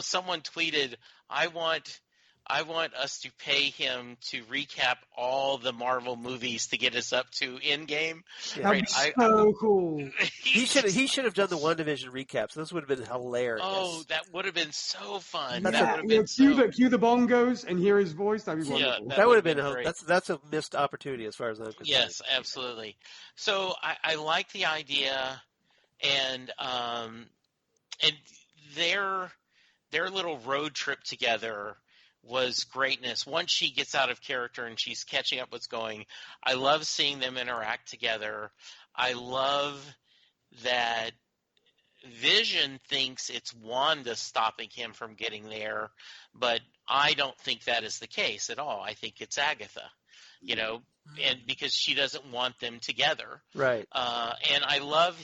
someone tweeted, I want us to pay him to recap all the Marvel movies to get us up to Endgame. Yeah. That'd be so cool. He should have done the WandaVision recaps. This would have been hilarious. Oh, that would have been so fun. Yeah. That would have been cue the bongos and hear his voice. That'd be wonderful. Yeah, that would have been that's a missed opportunity as far as I'm concerned. Yes, absolutely. So I like the idea, and their little road trip together was greatness. Once she gets out of character and she's catching up what's going, I love seeing them interact together. I love that Vision thinks it's Wanda stopping him from getting there, but I don't think that is the case at all. I think it's Agatha, and because she doesn't want them together. Right. And I love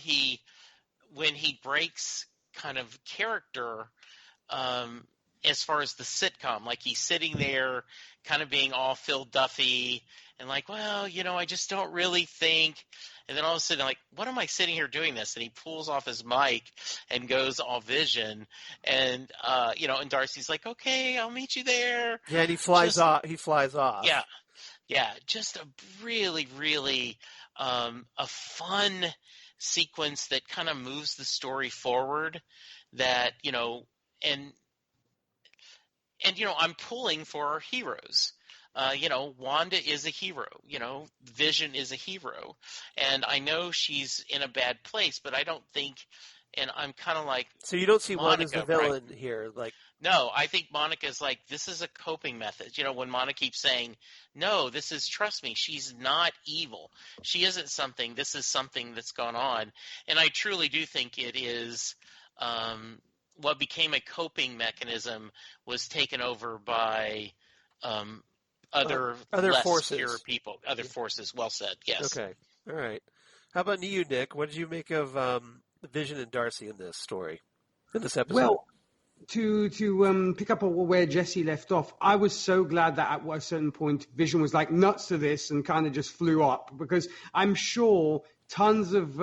when he breaks kind of character, as far as the sitcom, like he's sitting there kind of being all Phil Duffy and like, well, I just don't really think. And then all of a sudden, like, what am I sitting here doing this? And he pulls off his mic and goes all Vision. And, and Darcy's like, okay, I'll meet you there. Yeah, and he flies off. Yeah. Yeah. Just a really, really a fun sequence that kind of moves the story forward that, and I'm pulling for our heroes. Wanda is a hero. Vision is a hero. And I know she's in a bad place, but I don't think – and I'm kind of like – So you don't see Wanda as the villain right? here? No, I think Monica's like, this is a coping method. When Monica keeps saying, no, this is – trust me, she's not evil. She isn't something – this is something that's gone on. And I truly do think it is what became a coping mechanism was taken over by other less forces. pure people, other forces. Well said. Yes. Okay. All right. How about you, Nick? What did you make of Vision and Darcy in this story, in this episode? Well, To pick up on where Jesse left off, I was so glad that at a certain point Vision was like nuts to this and kind of just flew up, because I'm sure tons of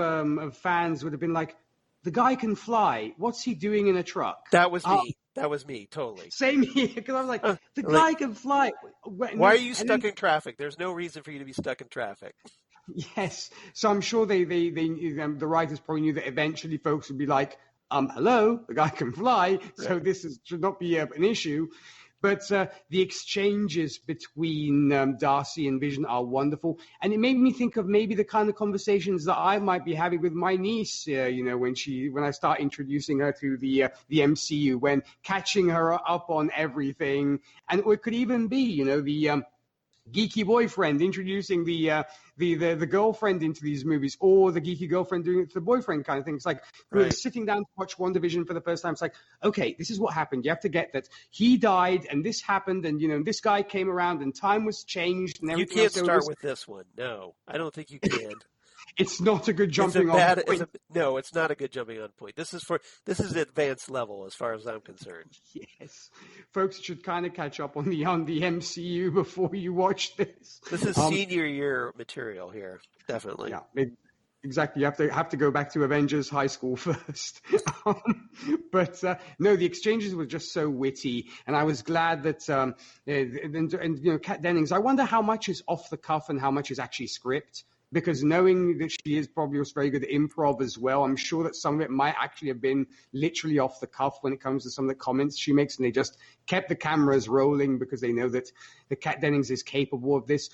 fans would have been like, the guy can fly. What's he doing in a truck? That was me. That was me, totally. Same here, because I was like, the guy can fly. Why are you stuck in traffic? There's no reason for you to be stuck in traffic. Yes. So I'm sure the writers probably knew that eventually folks would be like, hello, the guy can fly, so this should not be an issue. But the exchanges between Darcy and Vision are wonderful. And it made me think of maybe the kind of conversations that I might be having with my niece, when I start introducing her to the MCU, when catching her up on everything. And it could even be, the geeky boyfriend introducing the girlfriend into these movies, or the geeky girlfriend doing it to the boyfriend kind of thing. It's like we're sitting down to watch WandaVision for the first time. It's like, okay, this is what happened. You have to get that he died and this happened, and this guy came around and time was changed and everything. You can't start with this one. No, I don't think you can. It's not a good jumping on point. No, it's not a good jumping on point. This is advanced level as far as I'm concerned. Yes, folks should kind of catch up on the MCU before you watch this. This is senior year material here, definitely. Yeah, exactly. You have to go back to Avengers High School first. But no, the exchanges were just so witty, and I was glad that Kat Dennings. I wonder how much is off the cuff and how much is actually script. Because knowing that she is probably was very good at improv as well, I'm sure that some of it might actually have been literally off the cuff when it comes to some of the comments she makes, and they just kept the cameras rolling because they know that the Kat Dennings is capable of this.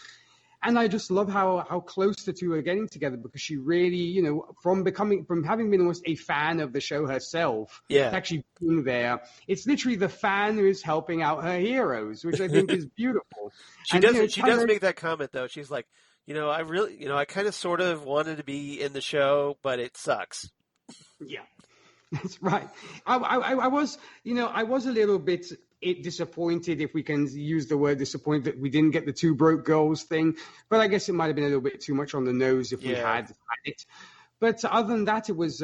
And I just love how close the two are getting together, because she really, from having been almost a fan of the show herself, to actually being there, it's literally the fan who is helping out her heroes, which I think is beautiful. She does make that comment though. She's like, I kind of sort of wanted to be in the show, but it sucks. Yeah, that's right. I was a little bit disappointed, if we can use the word disappointed, that we didn't get the two broke girls thing. But I guess it might have been a little bit too much on the nose if we had it. But other than that, it was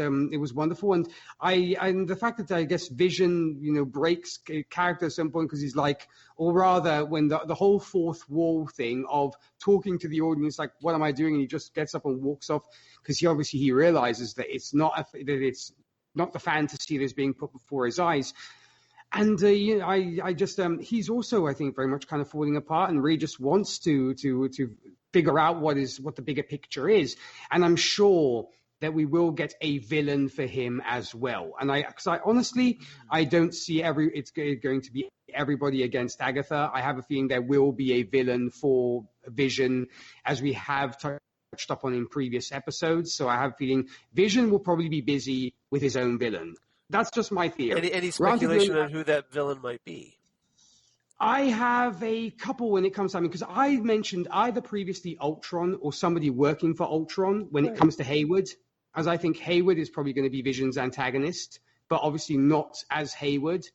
wonderful, and the fact that I guess Vision breaks character at some point, because he's like, or rather when the whole fourth wall thing of talking to the audience, like, what am I doing? And he just gets up and walks off, because he realizes that it's not the fantasy that's being put before his eyes. And I just he's also, I think, very much kind of falling apart and really just wants to figure out what the bigger picture is. And I'm sure that we will get a villain for him as well. And because I honestly, I don't see it's going to be everybody against Agatha. I have a feeling there will be a villain for Vision, as we have touched up on in previous episodes. So I have a feeling Vision will probably be busy with his own villain. That's just my theory. Any speculation on who that villain might be? I have a couple when it comes to, because I mentioned either previously Ultron or somebody working for Ultron when it comes to Hayward, as I think Hayward is probably going to be Vision's antagonist, but obviously not as Hayward.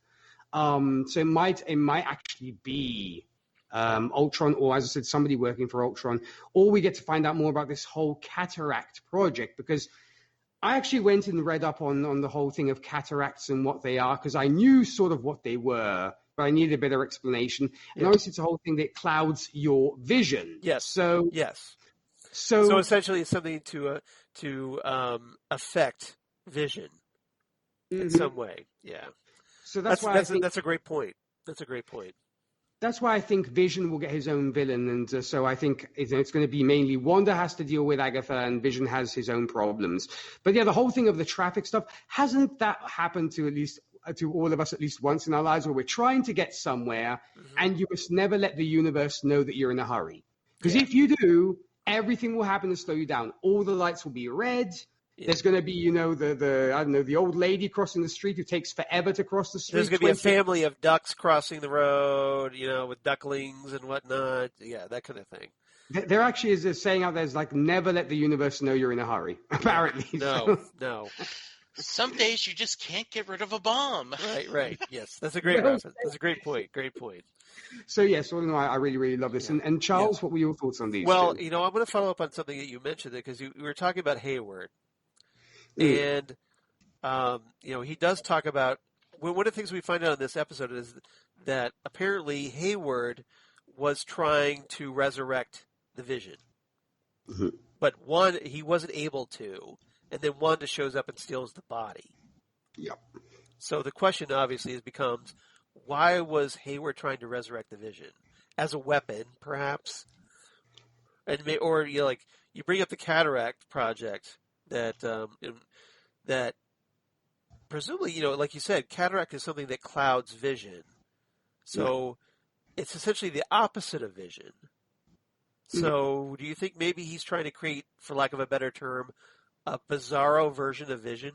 So it might actually be Ultron, or as I said, somebody working for Ultron, or we get to find out more about this whole Cataract project, because I actually went and read up on the whole thing of cataracts and what they are, because I knew sort of what they were, but I needed a better explanation. And obviously it's a whole thing that clouds your vision. Yes. So essentially it's something to affect vision in some way. Yeah. So that's a great point. That's a great point. That's why I think Vision will get his own villain, and so I think it's going to be mainly Wanda has to deal with Agatha, and Vision has his own problems. But yeah, the whole thing of the traffic stuff, hasn't that happened to all of us at least once in our lives, where we're trying to get somewhere, and you must never let the universe know that you're in a hurry, because if you do, everything will happen to slow you down. All the lights will be red. There's going to be, the old lady crossing the street who takes forever to cross the street. There's going to be a family of ducks crossing the road, with ducklings and whatnot. Yeah, that kind of thing. There actually is a saying out there, is like, never let the universe know you're in a hurry, apparently. No. Some days you just can't get rid of a bomb. Right. Yes, that's a great reference. That's a great point. So, yes, all in all, I really, really love this. And Charles, what were your thoughts on these? Well, I'm going to follow up on something that you mentioned, because we were talking about Hayward. And, he does talk about one of the things we find out in this episode is that apparently Hayward was trying to resurrect the Vision. Mm-hmm. But he wasn't able to, and then Wanda shows up and steals the body. Yep. So the question obviously becomes, why was Hayward trying to resurrect the Vision? As a weapon, perhaps? Or you bring up the Cataract Project that presumably, like you said, cataract is something that clouds vision. So it's essentially the opposite of vision. So do you think maybe he's trying to create, for lack of a better term, a bizarro version of vision?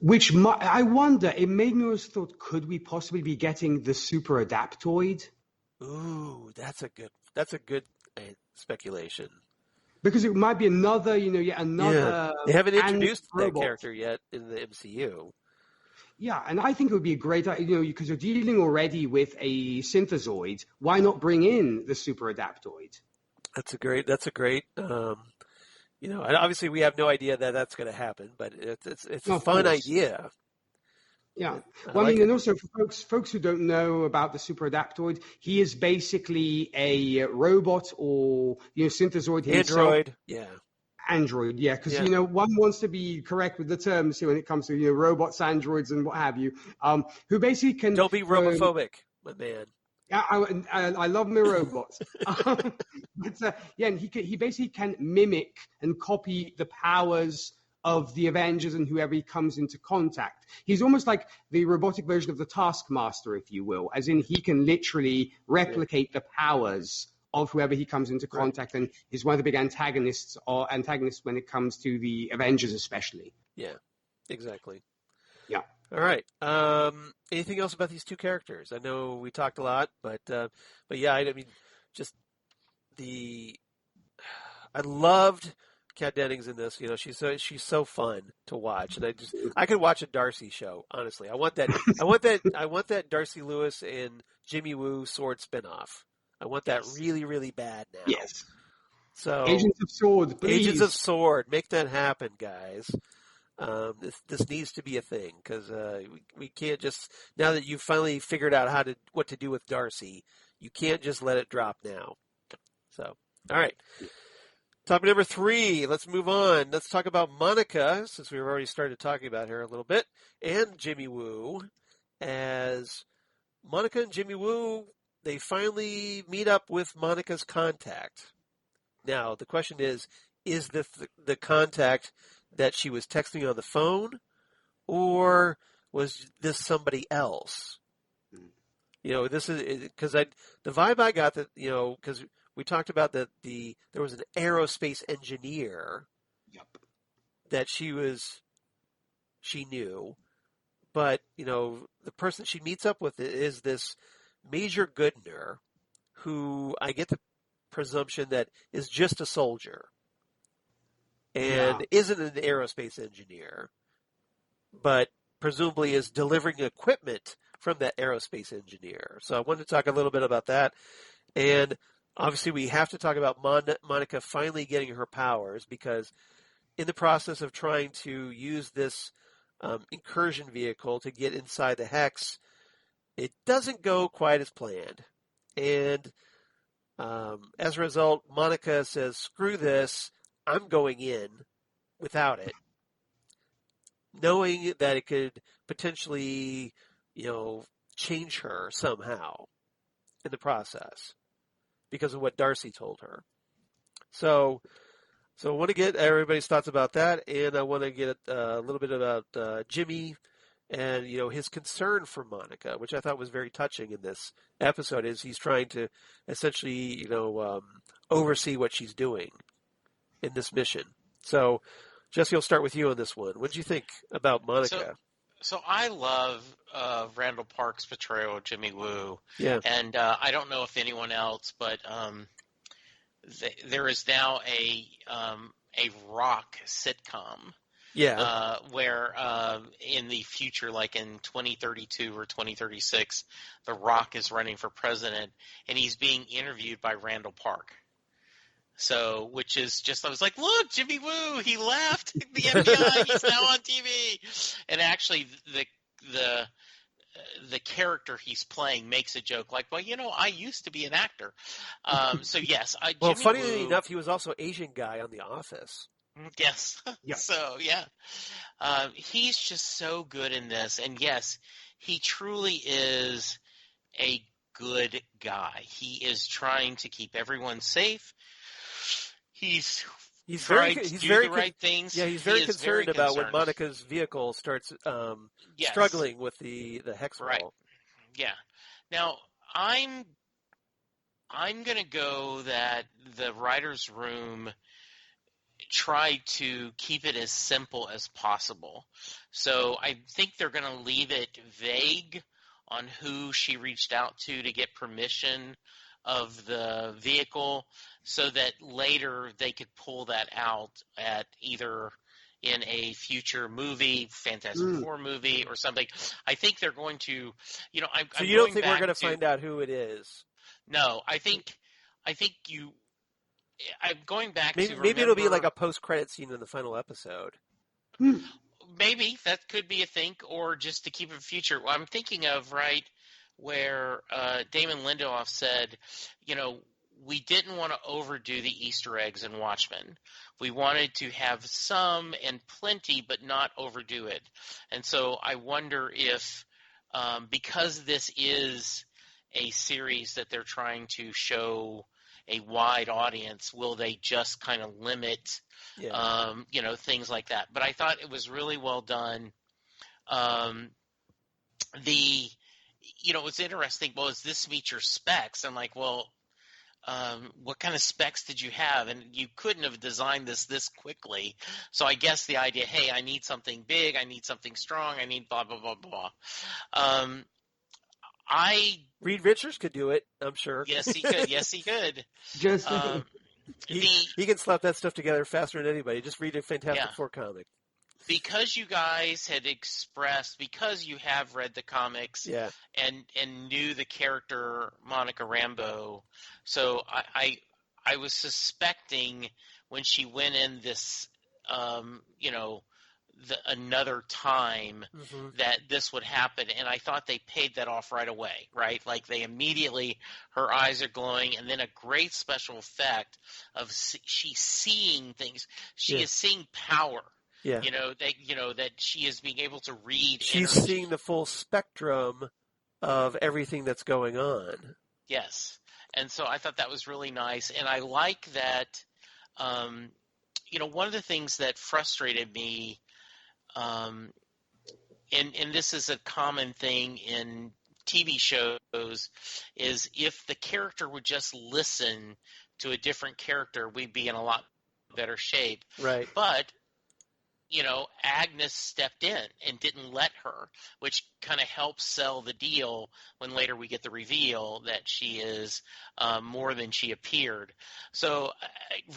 Which I wonder, it made me always thought, could we possibly be getting the super adaptoid? Ooh, that's a good speculation. Because it might be another, yet another. Yeah. They haven't introduced that robot. character yet in the MCU. Yeah, and I think it would be a great idea, because you're dealing already with a synthezoid. Why not bring in the super adaptoid? That's a great. And obviously we have no idea that that's going to happen, but it's a fun idea. Yeah. Well, and also for folks who don't know about the super adaptoid, he is basically a robot or synthezoid himself. Android. Yeah. Android, yeah, because one wants to be correct with the terms when it comes to robots, androids, and what have you. Who basically can don't be robophobic, my man. I love my robots, but and he basically can mimic and copy the powers of the Avengers and whoever he comes into contact. He's almost like the robotic version of the Taskmaster, if you will, as in he can literally replicate the powers of whoever he comes into contact, and is one of the big antagonists when it comes to the Avengers, especially. Yeah, exactly. Yeah. All right. Anything else about these two characters? I know we talked a lot, but yeah, I loved Kat Dennings in this. She's so fun to watch, and I could watch a Darcy show. Honestly, I want that Darcy Lewis and Jimmy Woo sword spinoff. I want that really, really bad now. Yes. So Agents of Sword, please. Agents of Sword, make that happen, guys. This needs to be a thing, because we can't just, now that you've finally figured out what to do with Darcy, you can't just let it drop now. So, all right. Topic number 3. Let's move on. Let's talk about Monica, since we've already started talking about her a little bit, and Jimmy Woo. As Monica and Jimmy Woo, they finally meet up with Monica's contact. Now, the question is this the contact that she was texting on the phone, or was this somebody else? This is because the vibe I got that because we talked about that there was an aerospace engineer. Yep. That she knew, but the person she meets up with is this Major Goodner, who I get the presumption that is just a soldier. And isn't an aerospace engineer, but presumably is delivering equipment from that aerospace engineer. So I wanted to talk a little bit about that. And obviously we have to talk about Monica finally getting her powers, because in the process of trying to use this incursion vehicle to get inside the Hex, it doesn't go quite as planned. And as a result, Monica says, screw this. I'm going in without it, knowing that it could potentially, change her somehow in the process because of what Darcy told her. So I want to get everybody's thoughts about that, and I want to get a little bit about Jimmy and his concern for Monica, which I thought was very touching in this episode. Is he's trying to essentially oversee what she's doing in this mission. So, Jesse, I'll start with you on this one. What did you think about Monica? So I love Randall Park's portrayal of Jimmy Woo. Yeah. And I don't know if anyone else, but there is now a rock sitcom. Yeah. Where in the future, like in 2032 or 2036, The Rock is running for president, and he's being interviewed by Randall Park. So, which is just, I was like, look, Jimmy Woo, he left the FBI, he's now on TV. And actually, the character he's playing makes a joke like, well, I used to be an actor. So yes, Well, Jimmy funny Woo, enough, he was also Asian guy on The Office. yes. Yeah. So yeah, he's just so good in this, and yes, he truly is a good guy. He is trying to keep everyone safe. He's trying to do the right things. Yeah, he's very concerned about when Monica's vehicle starts Yes. struggling with the hex Right. wall. Yeah. Now, I'm going to go that the writer's room tried to keep it as simple as possible. So I think they're going to leave it vague on who she reached out to get permission of the vehicle, so that later they could pull that out at either in a future movie, Fantastic Four movie, or something. I think they're going to, So you don't think we're going to find out who it is? No, I think I'm going back to maybe it'll be like a post-credit scene in the final episode. Maybe that could be a thing, or just to keep it future. I'm thinking of where Damon Lindelof said, we didn't want to overdo the Easter eggs in Watchmen. We wanted to have some and plenty, but not overdo it. And so I wonder if, because this is a series that they're trying to show a wide audience, will they just kind of limit, things like that? But I thought it was really well done. What's interesting, well, is this meet your specs? I'm like, well, what kind of specs did you have? And you couldn't have designed this quickly. So I guess the idea, hey, I need something big, I need something strong, I need blah, blah, blah, blah. Reed Richards could do it, I'm sure. Yes, he could. Yes, he could. Just he can slap that stuff together faster than anybody. Just read a Fantastic Four comic. Because you guys had expressed, because you have read the comics and knew the character Monica Rambeau, so I was suspecting when she went in this, another time that this would happen, and I thought they paid that off right away, right? Like they immediately, her eyes are glowing, and then a great special effect of she's seeing things. She is seeing power. Yeah. That she is being able to read. She's energy. seeing the full spectrum of everything that's going on. Yes. And so I thought that was really nice. And I like that, one of the things that frustrated me, and this is a common thing in TV shows, is if the character would just listen to a different character, we'd be in a lot better shape. Right. But Agnes stepped in and didn't let her, which kind of helps sell the deal when later we get the reveal that she is more than she appeared. So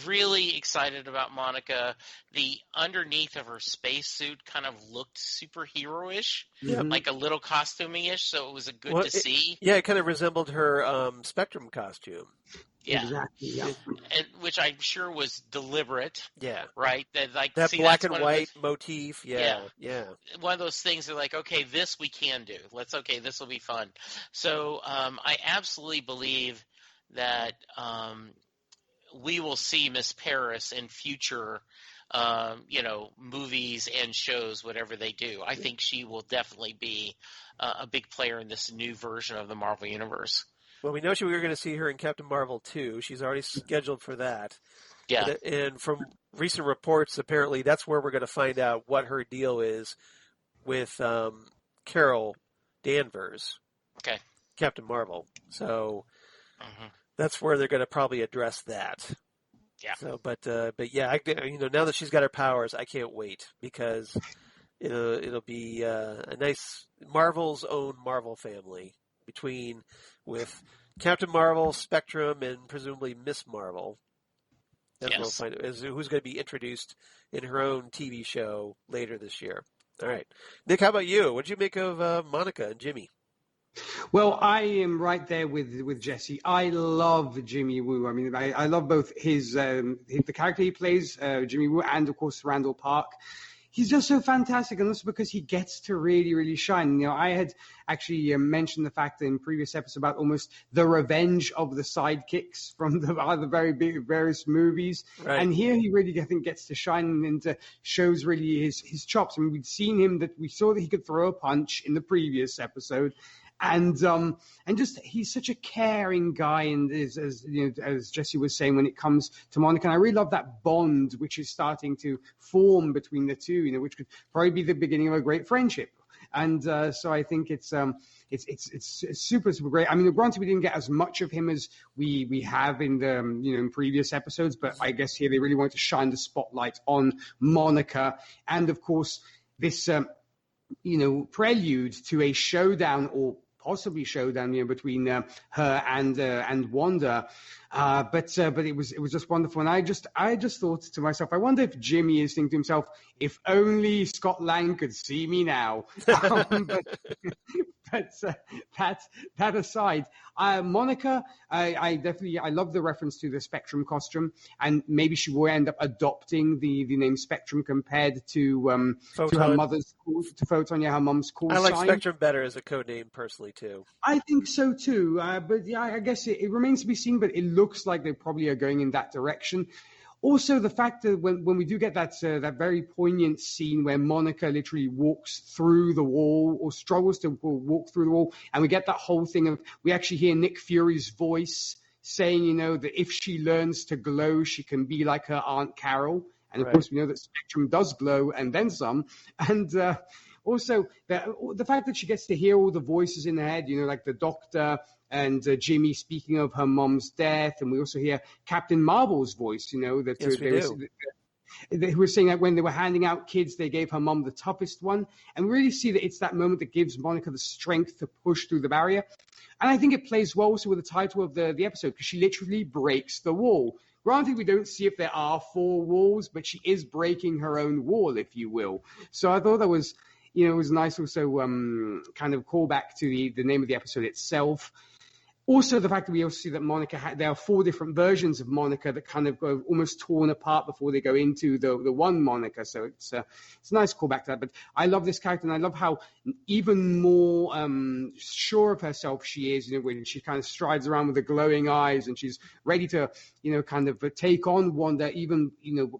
really excited about Monica. The underneath of her spacesuit kind of looked superhero-ish, like a little costumey-ish, so it was good to see. It kind of resembled her Spectrum costume. Yeah, exactly. Yeah, and which I'm sure was deliberate. Yeah, right. That black and white motif. Yeah. One of those things that like, okay, this we can do. This will be fun. So I absolutely believe that we will see Miss Parris in future, movies and shows, whatever they do. I think she will definitely be a big player in this new version of the Marvel Universe. Well, we know we were going to see her in Captain Marvel 2. She's already scheduled for that. Yeah. And from recent reports, apparently that's where we're going to find out what her deal is with Carol Danvers. Okay. Captain Marvel. So that's where they're going to probably address that. Yeah. So, but yeah, now that she's got her powers, I can't wait because it'll be a nice Marvel's own Marvel family with Captain Marvel, Spectrum, and presumably Miss Marvel. That's what we'll find out, who's going to be introduced in her own TV show later this year. All right. Nick, how about you? What did you make of Monica and Jimmy? Well, I am right there with Jesse. I love Jimmy Woo. I mean, I love both the character he plays, Jimmy Woo, and of course Randall Park. he's just so fantastic, and also because he gets to really, really shine. You know, I had actually mentioned the fact that in previous episodes about almost the revenge of the sidekicks from the very big various movies, right. And here he really, I think, gets to shine and shows really his chops. I mean, we saw that he could throw a punch in the previous episode. And just he's such a caring guy, and as Jesse was saying, when it comes to Monica, and I really love that bond which is starting to form between the two, you know, which could probably be the beginning of a great friendship. And so I think it's super, super great. I mean, granted, we didn't get as much of him as we have in the in previous episodes, but I guess here they really want to shine the spotlight on Monica, and of course this prelude to a showdown, or possibly showdown, between her and Wanda. But it was just wonderful, and I just thought to myself, I wonder if Jimmy is thinking to himself, if only Scott Lang could see me now. But that aside, Monica, I love the reference to the Spectrum costume, and maybe she will end up adopting the name Spectrum compared to her mother's to Photon, her mom's call sign. I like Spectrum better as a code name personally too. I think so too, but yeah, I guess it remains to be seen. But it looks like they probably are going in that direction. Also, the fact that when we do get that very poignant scene where Monica literally walks through the wall, or struggles to walk through the wall, and we get that whole thing of, we actually hear Nick Fury's voice saying, that if she learns to glow, she can be like her Aunt Carol. And of course, we know that Spectrum does glow, and then some. And also, the fact that she gets to hear all the voices in her head, like the doctor and Jimmy speaking of her mom's death, and we also hear Captain Marvel's voice, that yes, they were saying that when they were handing out kids, they gave her mom the toughest one, and we really see that it's that moment that gives Monica the strength to push through the barrier. And I think it plays well also with the title of the episode, because she literally breaks the wall. Granted, we don't see if there are 4 walls, but she is breaking her own wall, if you will. So I thought that was, it was nice also kind of call back to the name of the episode itself. Also, the fact that we also see that Monica, there are 4 different versions of Monica that kind of go almost torn apart before they go into the one Monica. So it's a nice callback to that. But I love this character, and I love how even more sure of herself she is, when she kind of strides around with the glowing eyes, and she's ready to, kind of take on Wanda, even,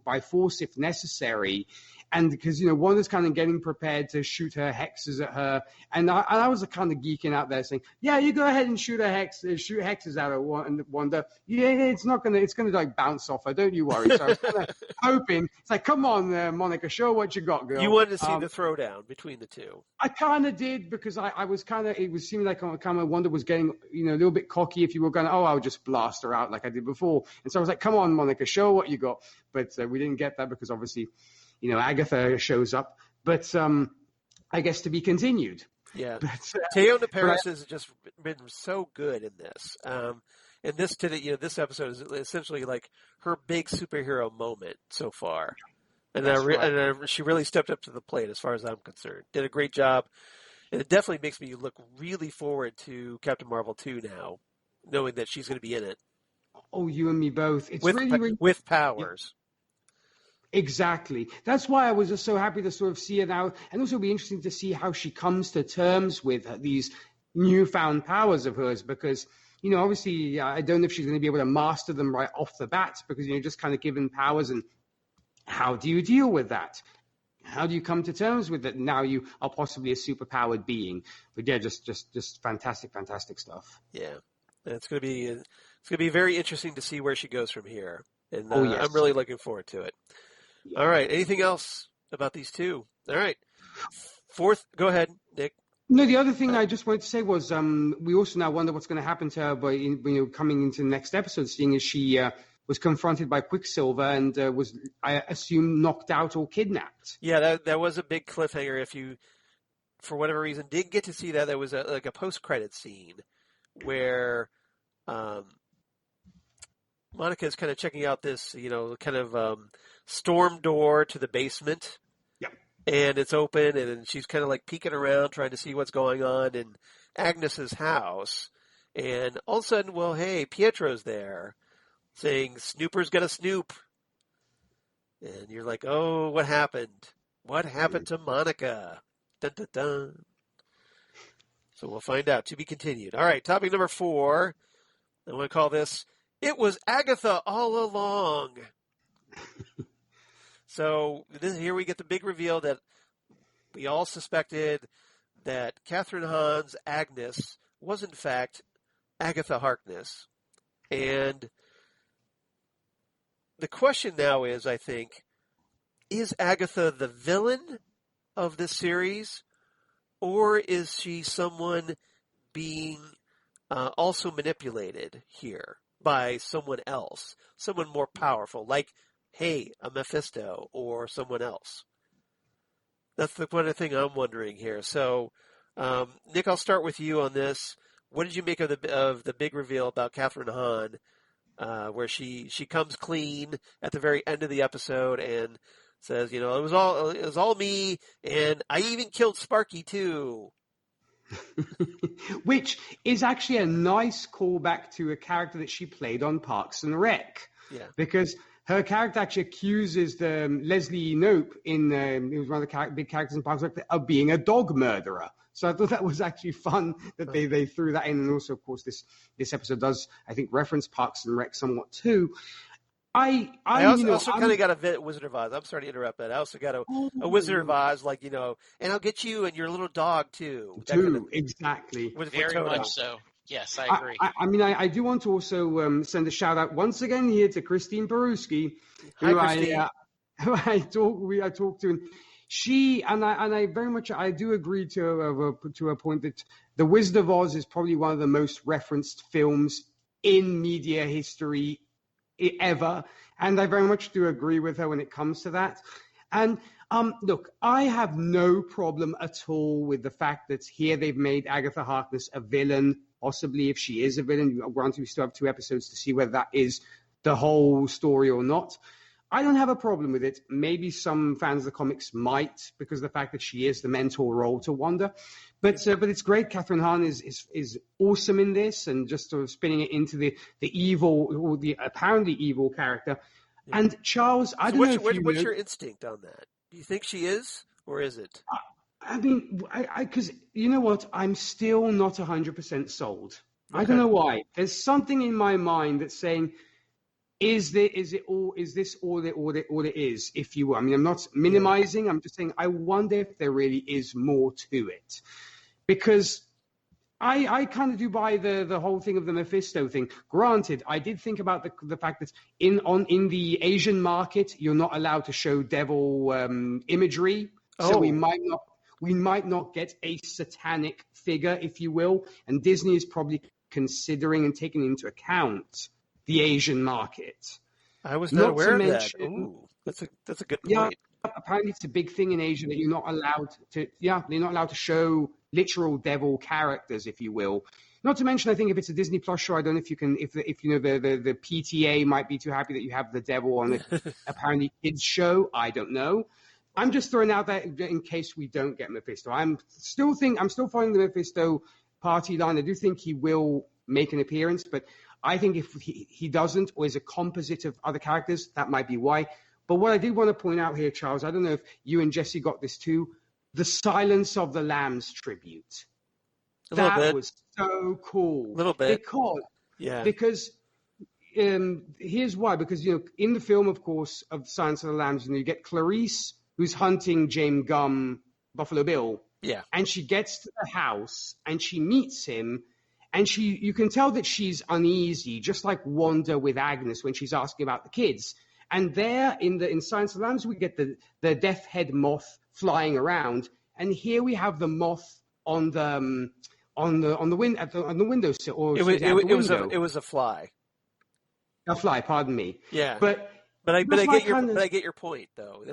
by force if necessary. And because, Wanda's kind of getting prepared to shoot her hexes at her. And I was kind of geeking out there saying, yeah, you go ahead and shoot hexes at her, Wanda. Yeah, it's going to like bounce off her. Don't you worry. So I was kind of hoping, it's like, come on, Monica, show what you got, girl. You wanted to see the throwdown between the two. I kind of did, because I was kind of, it was seeming like kind of Wanda was getting, a little bit cocky if you were going, I'll just blast her out like I did before. And so I was like, come on, Monica, show what you got. But we didn't get that because obviously, Agatha shows up, but I guess to be continued. Yeah. Teyonah Parris has just been so good in this. And this episode is essentially like her big superhero moment so far. And she really stepped up to the plate as far as I'm concerned. Did a great job. And it definitely makes me look really forward to Captain Marvel 2 now, knowing that she's going to be in it. Oh, you and me both. It's with powers. Exactly. That's why I was just so happy to sort of see it now, and also be interesting to see how she comes to terms with these newfound powers of hers, because, obviously I don't know if she's going to be able to master them right off the bat, because, just kind of given powers, and how do you deal with that? How do you come to terms with it? Now you are possibly a superpowered being. But yeah, just fantastic, fantastic stuff. Yeah. It's going to be very interesting to see where she goes from here. And yes. I'm really looking forward to it. All right. Anything else about these two? All right. 4th, go ahead, Nick. No, the other thing I just wanted to say was we also now wonder what's going to happen to her coming into the next episode, seeing as she was confronted by Quicksilver and was, I assume, knocked out or kidnapped. Yeah, that was a big cliffhanger. If you, for whatever reason, didn't get to see that, there was a post-credit scene where Monica is kind of checking out this, kind of storm door to the basement. Yeah. And it's open, and she's kind of like peeking around, trying to see what's going on in Agnes's house. And all of a sudden, well, hey, Pietro's there, saying, "Snooper's got a snoop." And you're like, oh, what happened? What happened to Monica? Dun, dun, dun. So we'll find out. To be continued. All right, topic number 4. I want to call this, It Was Agatha All Along. So here we get the big reveal that we all suspected that Kathryn Hahn's Agnes was in fact Agatha Harkness. And the question now is, I think, is Agatha the villain of this series, or is she someone being also manipulated here by someone else, someone more powerful, like, hey, a Mephisto or someone else? That's the kind of thing I'm wondering here. So, Nick, I'll start with you on this. What did you make of the big reveal about Kathryn Hahn, where she comes clean at the very end of the episode and says, it was all me, and I even killed Sparky too. Which is actually a nice callback to a character that she played on Parks and Rec. Yeah. Because her character actually accuses Leslie Knope it was one of the big characters in Parks and Rec, of being a dog murderer. So I thought that was actually fun that they threw that in. And also, of course, this episode does, I think, reference Parks and Rec somewhat too. I also kind of got a Wizard of Oz. I'm sorry to interrupt that. I also got a Wizard of Oz, and I'll get you and your little dog too. Exactly. Very much so. Yes, I agree. I do want to also send a shout out once again here to Christine Peruski, who I talked to. And she I very much I do agree to a point that The Wizard of Oz is probably one of the most referenced films in media history ever, and I very much do agree with her when it comes to that. And look, I have no problem at all with the fact that here they've made Agatha Harkness a villain, possibly if she is a villain. Granted, we still have 2 episodes to see whether that is the whole story or not. I don't have a problem with it. Maybe some fans of the comics might, because of the fact that she is the mentor role to Wanda. But it's great. Kathryn Hahn is awesome in this, and just sort of spinning it into the evil, or the apparently evil character. Yeah. And Charles, I don't know what's your instinct on that? Do you think she is, or is it? I mean, because you know what? I'm still not 100% sold. Okay. I don't know why. There's something in my mind that's saying, is this all it is, if you will? I mean, I'm not minimizing. I'm just saying I wonder if there really is more to it. Because I kind of do buy the whole thing of the Mephisto thing. Granted, I did think about the fact that in the Asian market, you're not allowed to show devil imagery. So we might not get a satanic figure, if you will. And Disney is probably considering and taking into account the Asian market. I was not aware of that. Ooh, that's a good point. Yeah, apparently it's a big thing in Asia that you're not allowed to show literal devil characters, if you will. Not to mention, I think if it's a Disney Plus show, I don't know if you can, if the PTA might be too happy that you have the devil on it. Apparently kids show. I don't know. I'm just throwing out that in case we don't get Mephisto. I'm still following the Mephisto party line. I do think he will make an appearance, but I think if he doesn't, or is a composite of other characters, that might be why. But what I did want to point out here, Charles, I don't know if you and Jesse got this too, the Silence of the Lambs tribute. That was so cool. A little bit. Because here's why. Because, in the film, of course, of Silence of the Lambs, you get Clarice, who's hunting James Gumb, Buffalo Bill. Yeah. And she gets to the house, and she meets him, and you can tell that she's uneasy, just like Wanda with Agnes when she's asking about the kids. And there in Silence of the Lambs, we get the death head moth flying around, and here we have the moth on the windowsill. It was a fly. A fly, pardon me. Yeah. But I get your point though.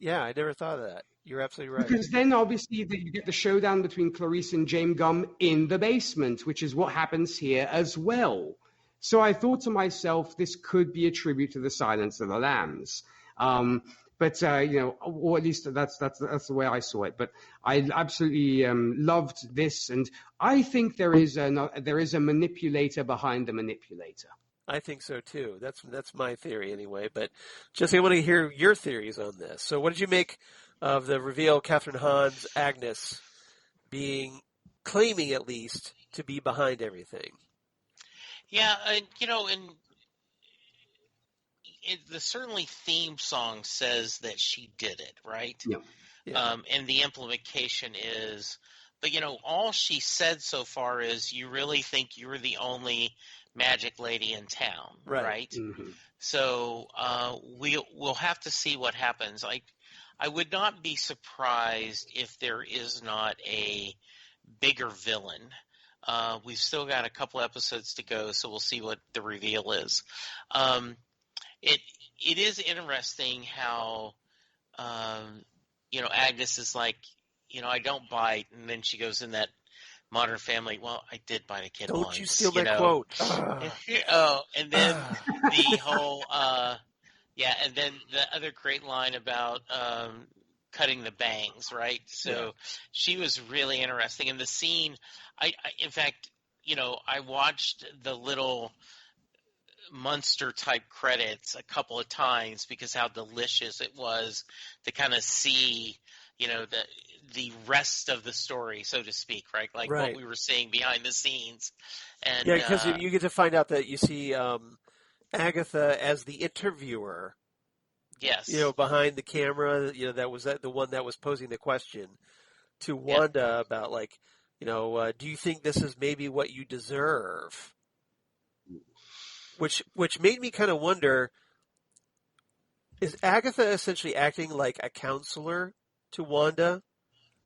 I never thought of that. You're absolutely right. Because then obviously you get the showdown between Clarice and James Gumb in the basement, which is what happens here as well. So I thought to myself, this could be a tribute to the Silence of the Lambs. But or at least that's the way I saw it. But I absolutely loved this, and I think there is a manipulator behind the manipulator. I think so too. That's my theory anyway. But Jesse, I want to hear your theories on this. So, what did you make of the reveal? Kathryn Hahn's Agnes claiming at least to be behind everything. Yeah, and the certainly theme song says that she did it, right? Yeah. Yeah. And the implication is, but all she said so far is, you really think you're the only magic lady in town, right? Mm-hmm. So we'll have to see what happens. I would not be surprised if there is not a bigger villain. We've still got a couple episodes to go, so we'll see what the reveal is. It is interesting how Agnes is like, I don't bite, and then she goes in that Modern Family. Well, I did bite a kid Don't once. you steal my quote? Oh, and then the whole and then the other great line about cutting the bangs, right? So she was really interesting. And the scene, in fact, I watched the little Munster type credits a couple of times because how delicious it was to kind of see, the rest of the story, so to speak, right? Like what we were seeing behind the scenes. And because you get to find out that you see Agatha as the interviewer. Yes. Behind the camera, that was the one that was posing the question to Wanda about do you think this is maybe what you deserve? Which made me kind of wonder, is Agatha essentially acting like a counselor to Wanda,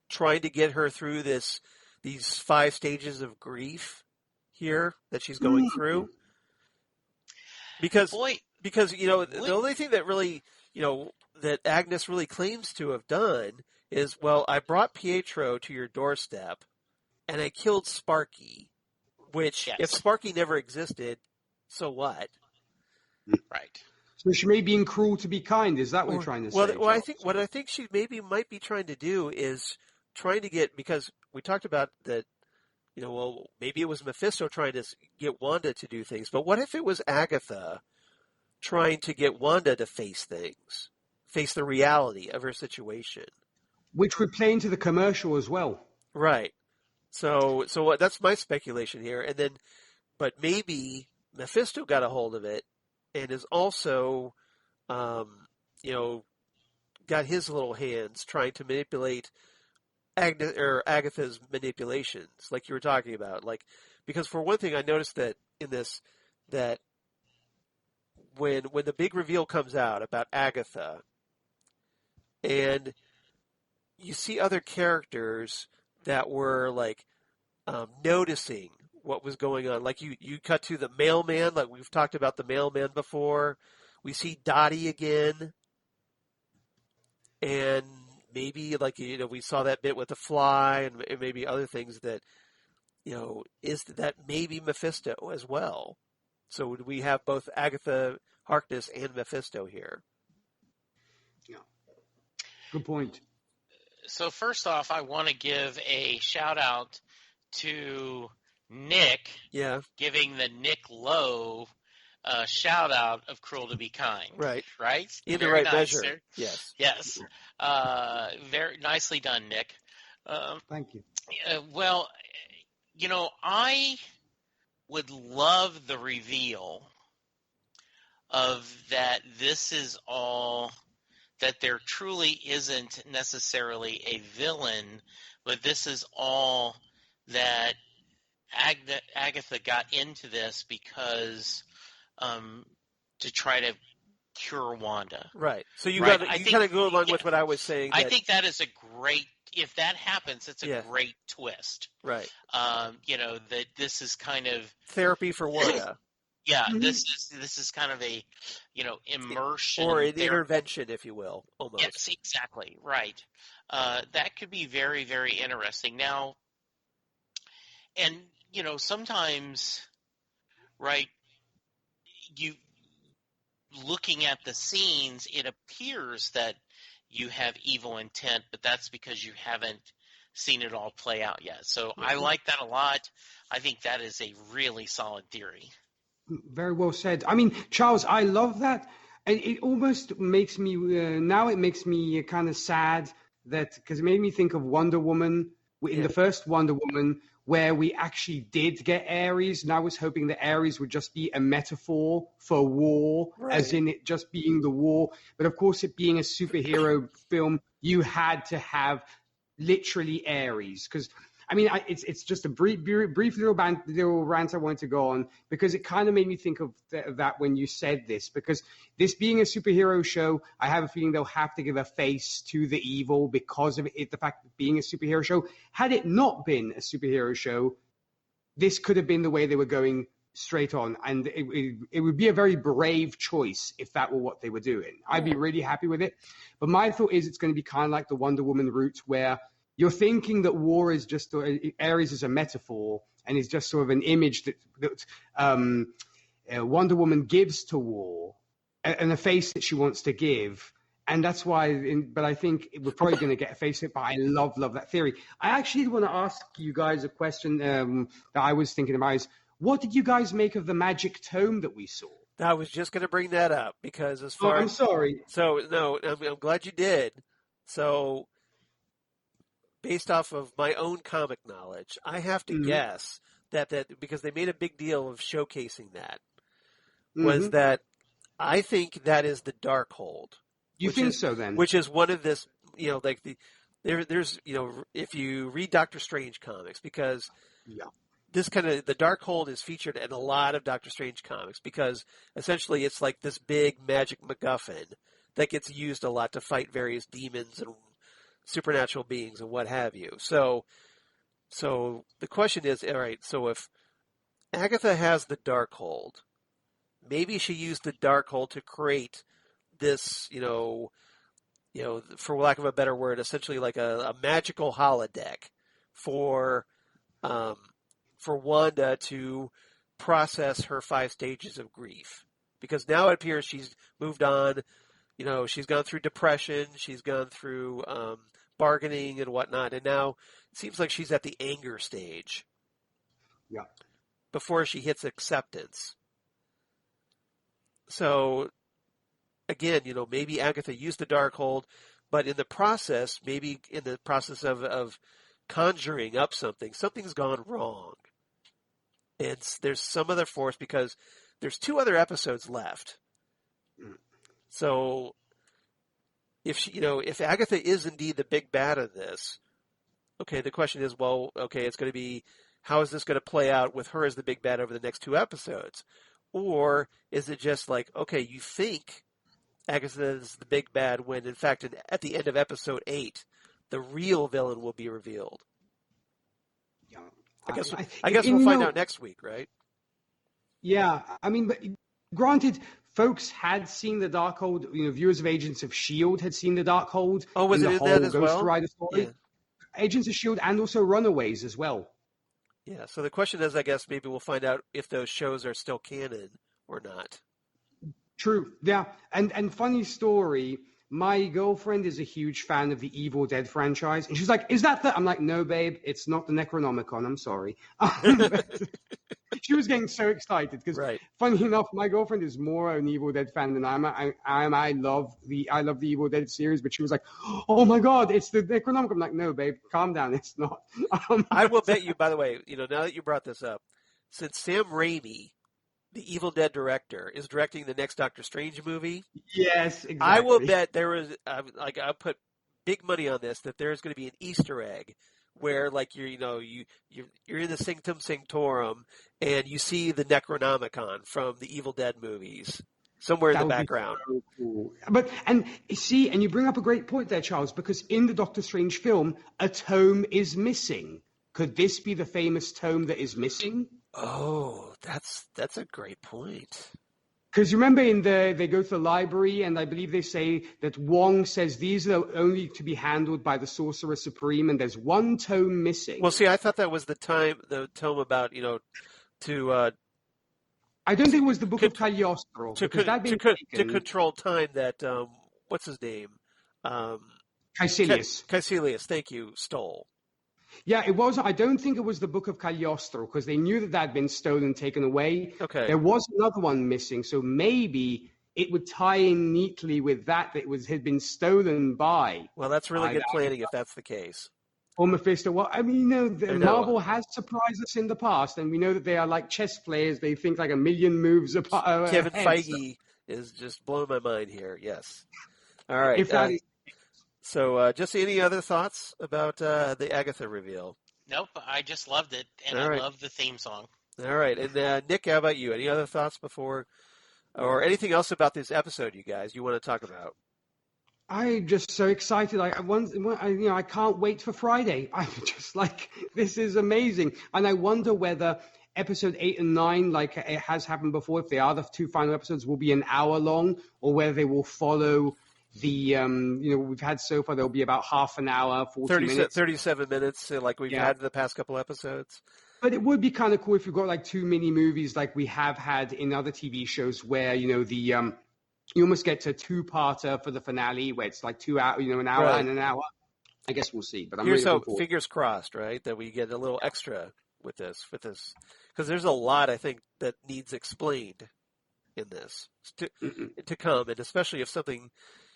trying to get her through these 5 stages of grief here that she's going through? Because the only thing that really, that Agnes really claims to have done is, well, I brought Pietro to your doorstep and I killed Sparky, which if Sparky never existed, so what? Right. So she may be being cruel to be kind. Is that what you're trying to say? Well, I think what I think she might be trying to do is trying to get, because we talked about that, maybe it was Mephisto trying to get Wanda to do things, but what if it was Agatha trying to get Wanda to face the reality of her situation? Which would play into the commercial as well. Right. So that's my speculation here. And then, but maybe Mephisto got a hold of it and is also, got his little hands trying to manipulate Agatha's manipulations, like you were talking about. Because for one thing, I noticed that in this, that when the big reveal comes out about Agatha, and you see other characters that were noticing what was going on. Like you cut to the mailman, like we've talked about the mailman before. We see Dottie again. And maybe we saw that bit with the fly and maybe other things that, is that maybe Mephisto as well. So would we have both Agatha Harkness and Mephisto here? Yeah. Good point. So first off, I want to give a shout out to Nick. Yeah. Giving the Nick Lowe shout out of Cruel to Be Kind. Right. Right? In the right measure. Yes. Yes. Very nicely done, Nick. Thank you. Well, I would love the reveal of that this is all, that there truly isn't necessarily a villain, but this is all that Agatha got into this because to try to cure Wanda. Right. So you kind of go along with what I was saying. I think that is a great, if that happens, it's a great twist. Right. That this is kind of therapy for Wanda. Yeah, this is kind of a, immersion or an intervention, if you will, almost. Yes, exactly, right. That could be very, very interesting. Now, and sometimes, right, you looking at the scenes, it appears that you have evil intent, but that's because you haven't seen it all play out yet. So I like that a lot. I think that is a really solid theory. Very well said. I mean, Charles, I love that. It almost makes me now. It makes me kind of sad that because it made me think of Wonder Woman in the first Wonder Woman, where we actually did get Ares, and I was hoping that Ares would just be a metaphor for war, as in it just being the war. But of course, it being a superhero film, you had to have literally Ares, because I mean, it's just a brief little rant I wanted to go on, because it kind of made me think of that when you said this, because this being a superhero show, I have a feeling they'll have to give a face to the evil because of it, the fact that being a superhero show. Had it not been a superhero show, this could have been the way they were going straight on, and it would be a very brave choice if that were what they were doing. I'd be really happy with it. But my thought is it's going to be kind of like the Wonder Woman route, where you're thinking that war is just Ares is a metaphor and is just sort of an image that Wonder Woman gives to war and a face that she wants to give. And that's why, but I think we're probably going to get a face it, but I love that theory. I actually want to ask you guys a question that I was thinking about is, what did you guys make of the magic tome that we saw? I was just going to bring that up because as far I'm sorry. So, no, I'm glad you did. So, based off of my own comic knowledge, I have to guess that because they made a big deal of showcasing that, was that I think that is the Darkhold. You think so then? Which is one of this, like there's, if you read Doctor Strange comics, because this the Darkhold is featured in a lot of Doctor Strange comics, because essentially it's like this big magic MacGuffin that gets used a lot to fight various demons and supernatural beings and what have you. So the question is, all right, so if Agatha has the Darkhold, maybe she used the Darkhold to create this, for lack of a better word, essentially like a magical holodeck for Wanda to process her 5 stages of grief. Because now it appears she's moved on. She's gone through depression. She's gone through bargaining and whatnot. And now it seems like she's at the anger stage. Yeah. Before she hits acceptance. So, again, maybe Agatha used the Darkhold, but in the process, maybe in the process of conjuring up something's gone wrong. And there's some other force, because there's 2 other episodes left. So, if Agatha is indeed the big bad of this, okay, the question is, it's going to be, how is this going to play out with her as the big bad over the next 2 episodes? Or is it just like, okay, you think Agatha is the big bad when, in fact, at the end of episode 8, the real villain will be revealed? Yeah. I guess we'll find out next week, right? Yeah, I mean, but granted, folks had seen the Darkhold. Viewers of Agents of S.H.I.E.L.D. had seen the Darkhold. Oh, was it in that as well? Ghost Rider story. Yeah. Agents of S.H.I.E.L.D. and also Runaways as well. Yeah, so the question is, I guess, maybe we'll find out if those shows are still canon or not. True, yeah. And funny story, my girlfriend is a huge fan of the Evil Dead franchise. And she's like, is that the... I'm like, no, babe, it's not the Necronomicon. I'm sorry. She was getting so excited because, funny enough, my girlfriend is more an Evil Dead fan than I am. I love the Evil Dead series, but she was like, "Oh my God, it's the Necronomicon." I'm like, "No, babe, calm down. It's not." I will bet you. By the way, now that you brought this up, since Sam Raimi, the Evil Dead director, is directing the next Doctor Strange movie, yes, exactly. I will bet there is I'll put big money on this that there is going to be an Easter egg where, like, you're in the Sanctum Sanctorum and you see the Necronomicon from the Evil Dead movies somewhere in the background. So cool. And you bring up a great point there, Charles, because in the Doctor Strange film, a tome is missing. Could this be the famous tome that is missing? Oh, that's a great point. Because remember, they go to the library, and I believe they say that Wong says these are only to be handled by the Sorcerer Supreme, and there's one tome missing. Well, see, I thought that was the tome about, to... I don't think it was the Book of Cagliostro. To control time that, what's his name? Caecilius. Caecilius, thank you, stole. Yeah, it was. I don't think it was the Book of Cagliostro because they knew that had been stolen, taken away. Okay. There was another one missing, so maybe it would tie in neatly with that had been stolen by. Well, that's really good planning if that's the case. Or Mephisto. Well, I mean, Marvel has surprised us in the past, and we know that they are like chess players. They think like a million moves apart. Kevin Feige is just blowing my mind here. Yes. All right. If that is So, Jesse, any other thoughts about the Agatha reveal? Nope, I just loved it, and All right. I love the theme song. All right. And Nick, how about you? Any other thoughts before, or anything else about this episode, you guys, you want to talk about? I'm just so excited. I can't wait for Friday. I'm just like, this is amazing. And I wonder whether episode 8 and 9, like it has happened before, if they are the two final episodes, will be an hour long, or whether they will follow the, we've had so far, there'll be about half an hour, 37 minutes, like we've had the past couple episodes. But it would be kind of cool if you've got like two mini movies like we have had in other TV shows where, you almost get to a two-parter for the finale where it's like 2 hours, an hour and an hour. I guess we'll see. But I'm really looking forward. Fingers crossed, right, that we get a little extra with this, because there's a lot I think that needs explained in this to come, and especially if something,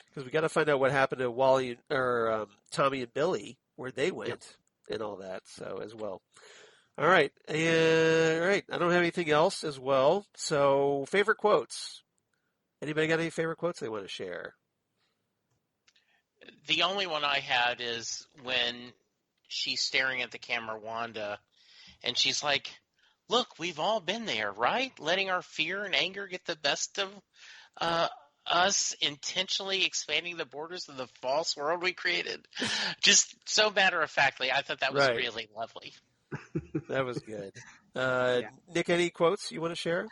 because we got to find out what happened to Wally or Tommy and Billy, where they went and all that. So as well. All right, I don't have anything else as well. So favorite quotes. Anybody got any favorite quotes they want to share? The only one I had is when she's staring at the camera, Wanda, and she's like, look, we've all been there, right? Letting our fear and anger get the best of us, intentionally expanding the borders of the false world we created. Just so matter-of-factly. I thought that was really lovely. That was good. Nick, any quotes you want to share?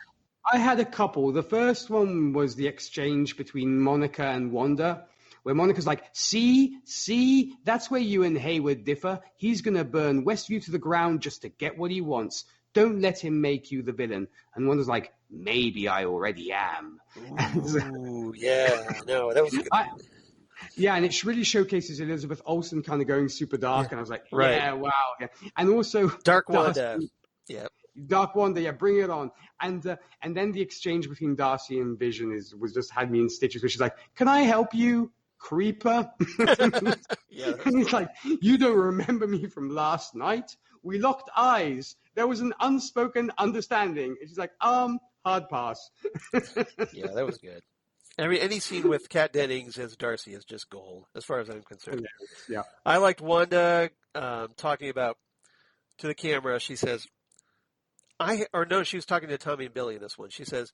I had a couple. The first one was the exchange between Monica and Wanda, where Monica's like, see, that's where you and Hayward differ. He's going to burn Westview to the ground just to get what he wants. Don't let him make you the villain. And Wanda's like, maybe I already am. Ooh, yeah, no, that was good. And it really showcases Elizabeth Olsen kind of going super dark, and I was like, yeah, wow. Yeah. And also Dark Wanda. Dark Wanda, bring it on. And then the exchange between Darcy and Vision was just had me in stitches, where she's like, can I help you, creeper? And he's like, you don't remember me from last night? We locked eyes. There was an unspoken understanding. And she's like, hard pass. Yeah, that was good. I mean, any scene with Kat Dennings as Darcy is just gold, as far as I'm concerned. Yeah. I liked Wanda talking about, to the camera, she says, she was talking to Tommy and Billy in this one. She says,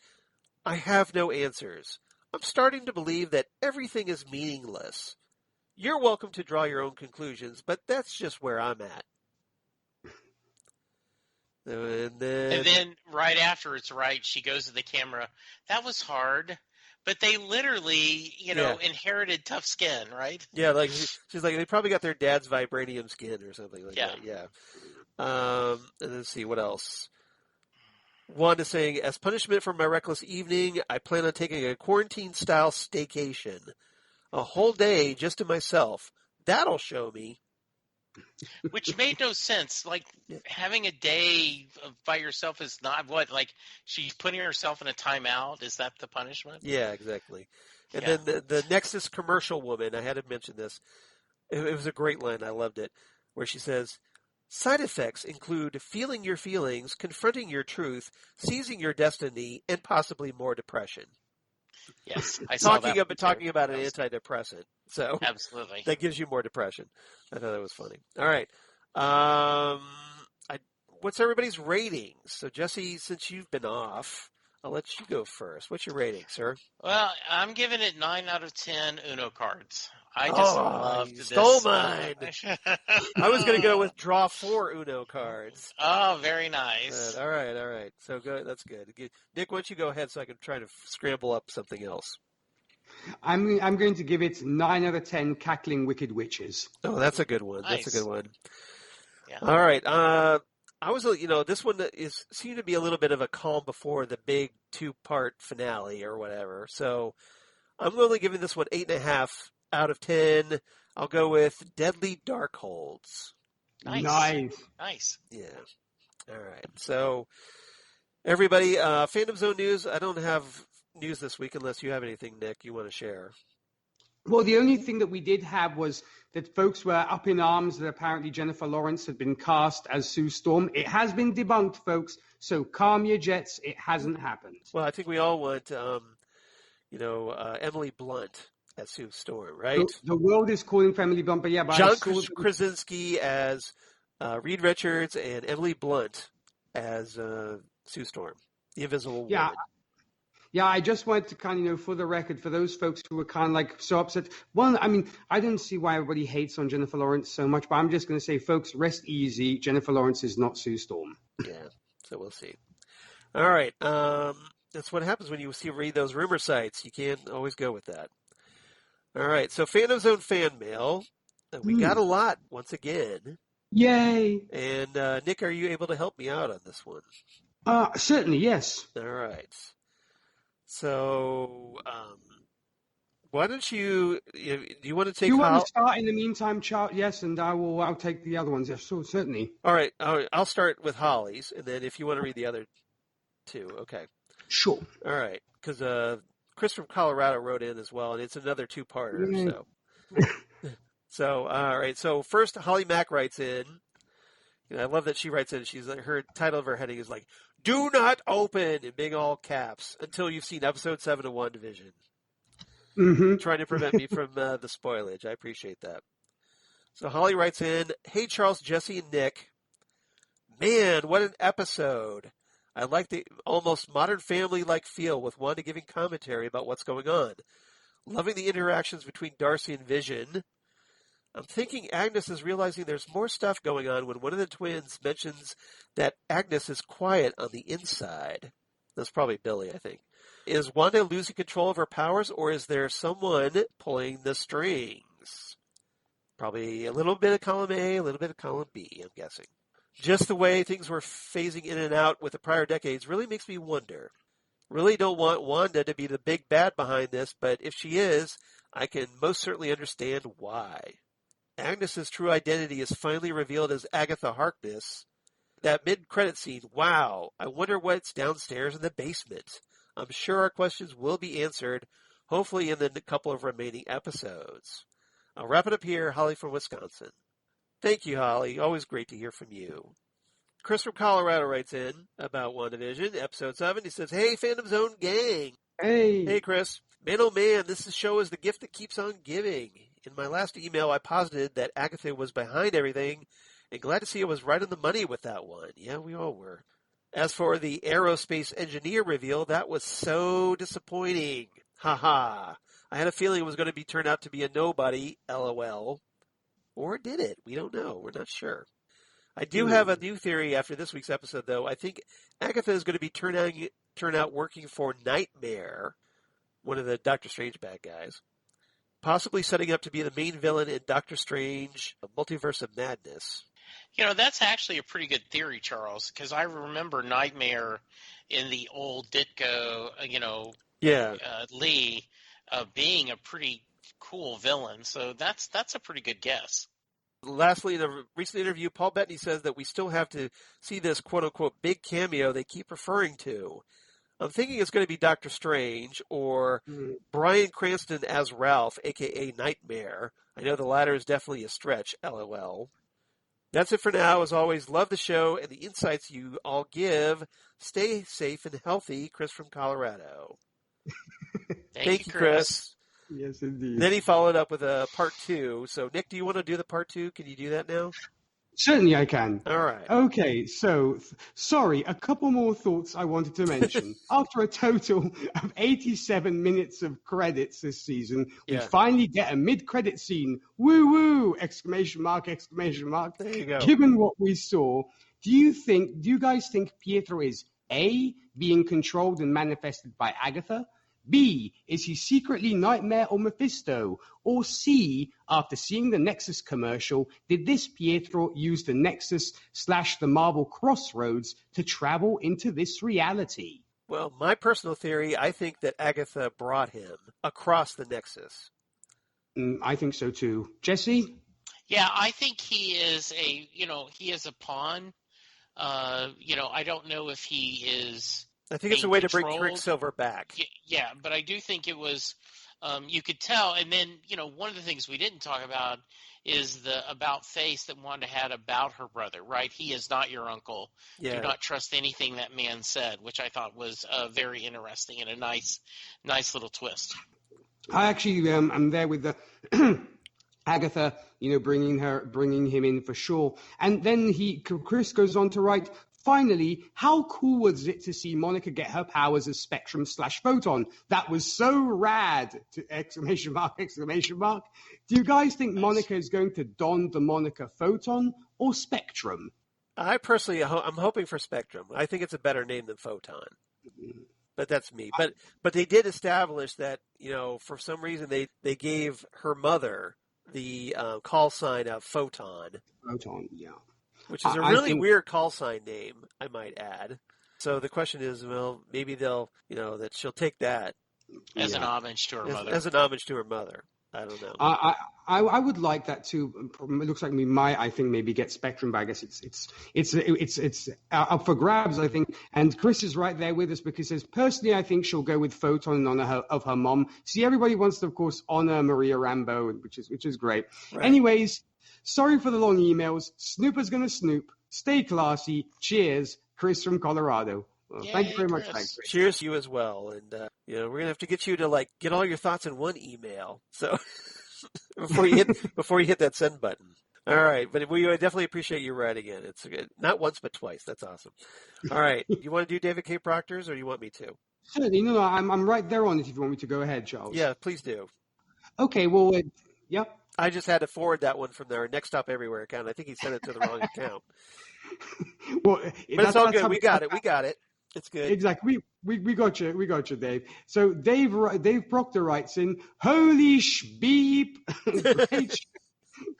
I have no answers. I'm starting to believe that everything is meaningless. You're welcome to draw your own conclusions, but that's just where I'm at. And then right after it's she goes to the camera. That was hard. But they literally, inherited tough skin, right? Yeah, like she's like, they probably got their dad's vibranium skin or something like that. Yeah. And let's see, what else? Wanda saying, as punishment for my reckless evening, I plan on taking a quarantine-style staycation. A whole day just to myself. That'll show me. Which made no sense. Like, having a day by yourself is not like she's putting herself in a timeout. Is that the punishment? Yeah, exactly. And then the Nexus commercial woman, I had to mention this. It was a great line. I loved it. Where she says, side effects include feeling your feelings, confronting your truth, seizing your destiny, and possibly more depression. Yes, I saw that. Talking about an antidepressant. So absolutely, that gives you more depression. I thought that was funny. All right. What's everybody's ratings? So, Jesse, since you've been off, I'll let you go first. What's your rating, sir? Well, I'm giving it 9 out of 10 Uno cards. I just loved this. Stole mine. I was going to go with draw 4 Uno cards. Oh, very nice. All right. So good. That's good. Nick, why don't you go ahead so I can try to scramble up something else? I'm going to give it 9 out of 10 cackling wicked witches. Oh, that's a good one. Nice. That's a good one. Yeah. All right. I was, this one seemed to be a little bit of a calm before the big 2-part finale or whatever. So I'm only giving this one 8.5 out of 10. I'll go with Deadly Darkholds. Nice. Yeah. All right. So, everybody, Fandom Zone news. I don't have news this week unless you have anything, Nick, you want to share. Well, the only thing that we did have was that folks were up in arms that apparently Jennifer Lawrence had been cast as Sue Storm. It has been debunked, folks, so calm your jets. It hasn't happened. Well, I think we all want, Emily Blunt as Sue Storm, right? The world is calling for Emily Blunt, but yeah, but John Krasinski as Reed Richards and Emily Blunt as Sue Storm, the Invisible Woman. Yeah, I just wanted to kind of, for the record, for those folks who were kind of like so upset. One, I mean, I don't see why everybody hates on Jennifer Lawrence so much, but I'm just going to say, folks, rest easy. Jennifer Lawrence is not Sue Storm. Yeah, so we'll see. All right. That's what happens when you read those rumor sites. You can't always go with that. All right. So Fandom Zone fan mail. We got a lot once again. Yay. And Nick, are you able to help me out on this one? Certainly, yes. All right. So, why don't you? Do you want to take? You want to start in the meantime, Charles? Yes, and I'll take the other ones. Yes, so certainly. All right. I'll start with Holly's, and then if you want to read the other two, okay. Sure. All right, because Chris from Colorado wrote in as well, and it's another two-parter. So, all right. So first, Holly Mack writes in. I love that she writes in. She's like, her title of her heading is like, "Do not open" in big all caps until you've seen episode 7 of WandaVision. Mm-hmm. Trying to prevent me from the spoilage. I appreciate that. So Holly writes in, "Hey Charles, Jesse, and Nick. Man, what an episode. I like the almost Modern Family-like feel with Wanda giving commentary about what's going on. Loving the interactions between Darcy and Vision. I'm thinking Agnes is realizing there's more stuff going on when one of the twins mentions that Agnes is quiet on the inside." That's probably Billy, I think. "Is Wanda losing control of her powers, or is there someone pulling the strings?" Probably a little bit of column A, a little bit of column B, I'm guessing. "Just the way things were phasing in and out with the prior decades really makes me wonder. Really don't want Wanda to be the big bad behind this, but if she is, I can most certainly understand why. Agnes's true identity is finally revealed as Agatha Harkness. That mid-credit scene, wow, I wonder what's downstairs in the basement. I'm sure our questions will be answered, hopefully in the couple of remaining episodes. I'll wrap it up here, Holly from Wisconsin." Thank you, Holly. Always great to hear from you. Chris from Colorado writes in about WandaVision, episode 7. He says, "Hey, Fandom Zone gang." Hey, Chris. "Man, oh man, this show is the gift that keeps on giving. In my last email, I posited that Agatha was behind everything, and glad to see I was right on the money with that one. Yeah, we all were. As for the aerospace engineer reveal, that was so disappointing. Haha. I had a feeling it was going to turn out to be a nobody, LOL. Or did it? We don't know. We're not sure. I do have a new theory after this week's episode, though. I think Agatha is going to be turn out working for Nightmare, one of the Doctor Strange bad guys. Possibly setting up to be the main villain in Doctor Strange, A Multiverse of Madness." That's actually a pretty good theory, Charles, because I remember Nightmare in the old Ditko, Lee, being a pretty cool villain. So that's a pretty good guess. Lastly, in a recent interview, Paul Bettany says that we still have to see this quote-unquote big cameo they keep referring to. I'm thinking it's going to be Doctor Strange or Bryan Cranston as Ralph, a.k.a. Nightmare. I know the latter is definitely a stretch, LOL. That's it for now. As always, love the show and the insights you all give. Stay safe and healthy, Chris from Colorado. Thank you, Chris. Yes, indeed. Then he followed up with a part 2. So, Nick, do you want to do the part 2? Can you do that now? Certainly I can. All right. Okay, so, sorry, a couple more thoughts I wanted to mention. After a total of 87 minutes of credits this season, we finally get a mid-credit scene. Woo-woo! Exclamation mark, exclamation mark. There you go. Given what we saw, do you guys think Pietro is A, being controlled and manifested by Agatha? B, is he secretly Nightmare or Mephisto? Or C, after seeing the Nexus commercial, did this Pietro use the Nexus / the Marvel Crossroads to travel into this reality? Well, my personal theory, I think that Agatha brought him across the Nexus. I think so too. Jesse? Yeah, I think he is a pawn. I don't know if he is I think it's a being way to bring controlled. Quicksilver back. Yeah, but I do think it was, you could tell. And then, one of the things we didn't talk about is the about face that Wanda had about her brother, right? He is not your uncle. Yeah. Do not trust anything that man said, which I thought was very interesting and a nice little twist. I actually am there with the Agatha, bringing him in for sure. And then Chris goes on to write, finally, how cool was it to see Monica get her powers as Spectrum/Photon? That was so rad! Exclamation mark. Do you guys think Monica is going to don the moniker Photon or Spectrum? I personally, I'm hoping for Spectrum. I think it's a better name than Photon. But that's me. But they did establish that, for some reason they gave her mother the call sign of Photon. Photon, yeah. Which is a really weird call sign name, I might add. So the question is, well, maybe they'll, that she'll take that. As an homage to her mother. As an homage to her mother. I don't know. I would like that too. It looks like we might, I think, maybe get Spectrum, but I guess it's up for grabs, I think. And Chris is right there with us because he says, personally, I think she'll go with Photon in honor of her mom. See, everybody wants to, of course, honor Maria Rambeau, which is great. Right. Anyways, sorry for the long emails. Snooper's gonna snoop. Stay classy. Cheers, Chris from Colorado. Well, thank you very much. Chris. Cheers to you as well. And, we're going to have to get you to get all your thoughts in one email. So before you hit that send button. All right. But we definitely appreciate you writing in. It's good. Not once, but twice. That's awesome. All right. You want to do David K. Proctor's or do you want me to? Certainly. No, I'm right there on it if you want me to go ahead, Charles. Yeah, please do. Okay. Well, yep. I just had to forward that one from their Next Stop Everywhere account. I think he sent it to the wrong account. Well, but it's all good. We got it. It's good. Exactly. We got you. We got you, Dave. So Dave Proctor writes in, holy beep.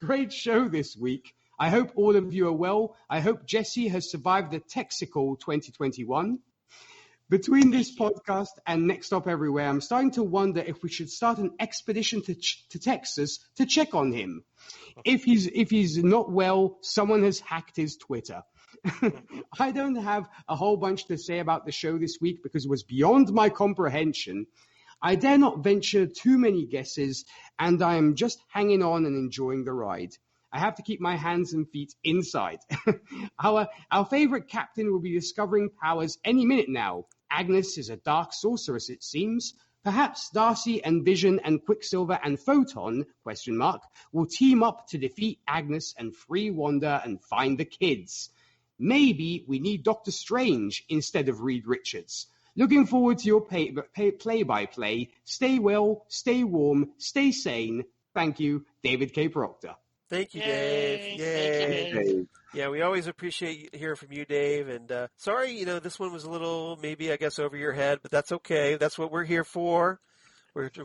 Great show this week. I hope all of you are well. I hope Jesse has survived the Texical 2021. Between this podcast and Next Stop Everywhere, I'm starting to wonder if we should start an expedition to Texas to check on him. If he's not well, someone has hacked his Twitter. I don't have a whole bunch to say about the show this week because it was beyond my comprehension. I dare not venture too many guesses, and I am just hanging on and enjoying the ride. I have to keep my hands and feet inside. Our favorite captain will be discovering powers any minute now. Agnes is a dark sorceress, it seems. Perhaps Darcy and Vision and Quicksilver and Photon, ? Will team up to defeat Agnes and free Wanda and find the kids. Maybe we need Doctor Strange instead of Reed Richards. Looking forward to your play-by-play. Stay well, stay warm, stay sane. Thank you, David K. Proctor. Thank you, Dave. Yay. Thank you, Dave. Yeah, we always appreciate hearing from you, Dave. And sorry, this one was a little, maybe, I guess, over your head, but that's okay. That's what we're here for.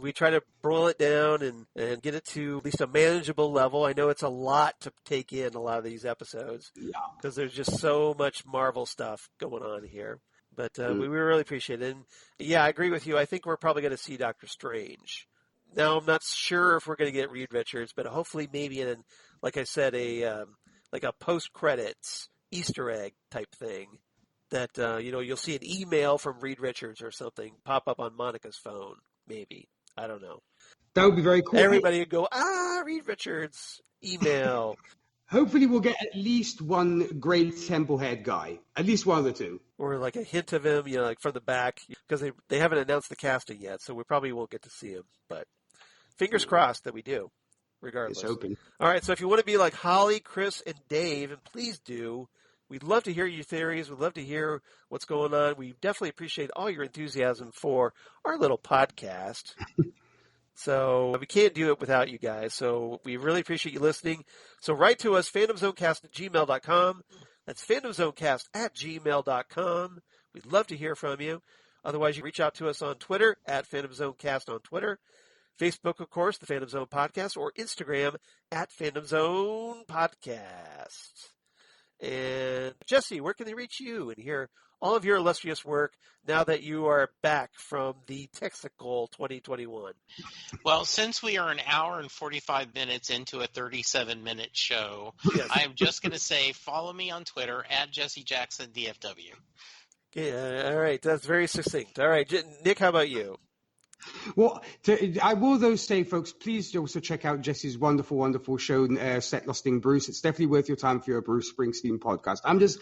We try to boil it down and get it to at least a manageable level. I know it's a lot to take in, a lot of these episodes, because there's just so much Marvel stuff going on here. But we really appreciate it. And, yeah, I agree with you. I think we're probably going to see Doctor Strange. Now, I'm not sure if we're going to get Reed Richards, but hopefully maybe in, like I said, a post-credits Easter egg type thing that, you'll see an email from Reed Richards or something pop up on Monica's phone. Maybe. I don't know. That would be very cool. Everybody would go, Reed Richards, email. Hopefully we'll get at least one great Templehead guy. At least one of the two. Or like a hint of him, from the back. Because they haven't announced the casting yet, so we probably won't get to see him. But fingers crossed that we do, regardless. It's open. All right, so if you want to be like Holly, Chris, and Dave, and please do, we'd love to hear your theories. We'd love to hear what's going on. We definitely appreciate all your enthusiasm for our little podcast. So we can't do it without you guys. So we really appreciate you listening. So write to us, phantomzonecast@gmail.com. That's phantomzonecast@gmail.com. We'd love to hear from you. Otherwise, you reach out to us on Twitter, @phantomzonecast on Twitter. Facebook, of course, the Phantom Zone Podcast, or Instagram, @Phantom Zone Podcast. And Jesse, where can they reach you and hear all of your illustrious work now that you are back from the Texaco 2021. Well, since we are an hour and 45 minutes into a 37-minute show, yes. I am just going to say follow me on Twitter at JesseJacksonDFW. Yeah, all right. That's very succinct. All right. Nick, how about you? Well, I will though say, folks, please also check out Jesse's wonderful, wonderful show, Set Lusting Bruce. It's definitely worth your time for your Bruce Springsteen podcast. I'm just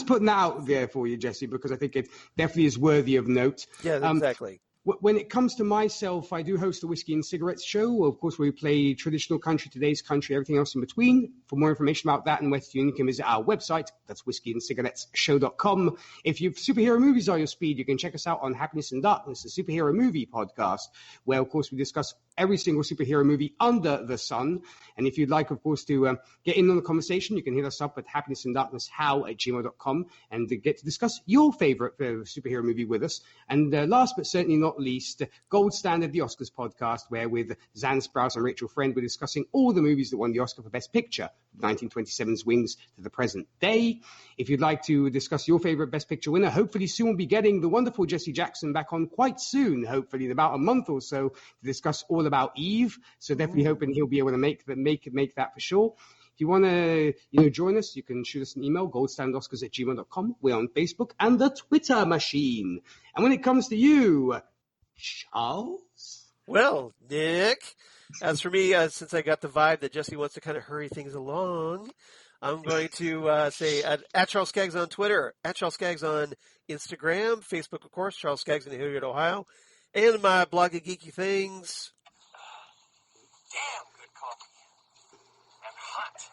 putting that out there for you, Jesse, because I think it definitely is worthy of note. Yeah, exactly. When it comes to myself, I do host a Whiskey and Cigarettes show. Of course, we play traditional country, today's country, everything else in between. For more information about that and where you can visit our website. That's whiskeyandcigarettesshow.com. If superhero movies are your speed, you can check us out on Happiness and Darkness, a superhero movie podcast, where, of course, we discuss every single superhero movie under the sun. And if you'd like, of course, to get in on the conversation, you can hit us up at happinessanddarknesshow@gmail.com and get to discuss your favorite superhero movie with us. And last but certainly not least, Gold Standard, the Oscars podcast, where with Zan Sprouse and Rachel Friend, we're discussing all the movies that won the Oscar for Best Picture, 1927's Wings to the present day. If you'd like to discuss your favorite Best Picture winner, hopefully soon we'll be getting the wonderful Jesse Jackson back on quite soon, hopefully in about a month or so, to discuss all about Eve. So definitely hoping he'll be able to make that for sure. If you want to join us, you can shoot us an email, goldstandoscars@gmail.com. We're on Facebook and the Twitter machine. And when it comes to you, Charles? Well, Nick, as for me, since I got the vibe that Jesse wants to kind of hurry things along, I'm going to say at Charles Skaggs on Twitter, at Charles Skaggs on Instagram, Facebook, of course, Charles Skaggs in Hilliard, Ohio, and my blog of geeky things. Damn good coffee. And hot.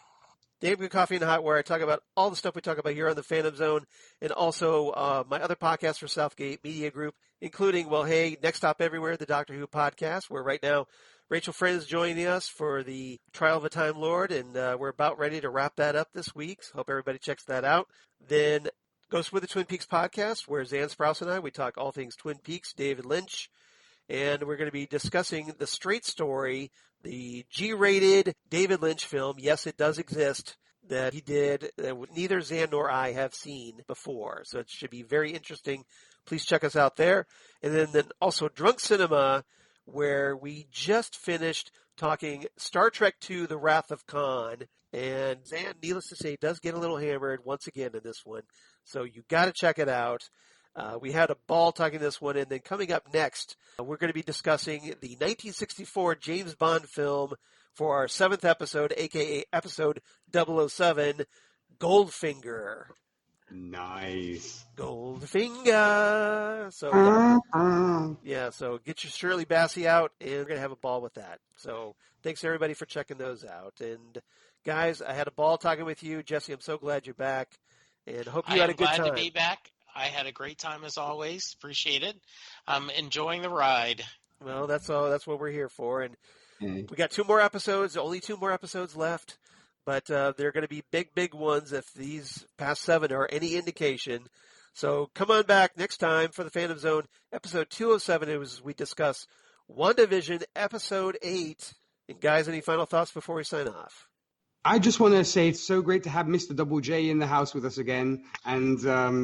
Damn Good Coffee and Hot, where I talk about all the stuff we talk about here on the Phantom Zone, and also my other podcasts for Southgate Media Group, including, well, hey, Next Stop Everywhere, the Doctor Who podcast, where right now Rachel Friend is joining us for the Trial of a Time Lord, and we're about ready to wrap that up this week, so hope everybody checks that out. Then Ghost with the Twin Peaks podcast, where Zan Sprouse and I, we talk all things Twin Peaks, David Lynch, and we're going to be discussing The Straight Story, the G-rated David Lynch film. Yes, it does exist, that he did, that neither Zan nor I have seen before. So it should be very interesting. Please check us out there. And then also Drunk Cinema, where we just finished talking Star Trek II, The Wrath of Khan. And Zan, needless to say, does get a little hammered once again in this one. So you got to check it out. We had a ball talking this one, and then coming up next, we're going to be discussing the 1964 James Bond film for our 7th episode, a.k.a. episode 007, Goldfinger. Nice. Goldfinger. So, so get your Shirley Bassey out, and we're going to have a ball with that. So thanks, everybody, for checking those out. And, guys, I had a ball talking with you. Jesse, I'm so glad you're back, and hope you had a good time. I'm glad to be back. I had a great time as always. Appreciate it. I'm enjoying the ride. Well, that's all. That's what we're here for. And we got 2 more episodes. Only 2 more episodes left, but they're going to be big, big ones if these past 7 are any indication. So come on back next time for the Phantom Zone, episode 207. As we discuss WandaVision, episode 8. And guys, any final thoughts before we sign off? I just want to say it's so great to have Mr. Double J in the house with us again. And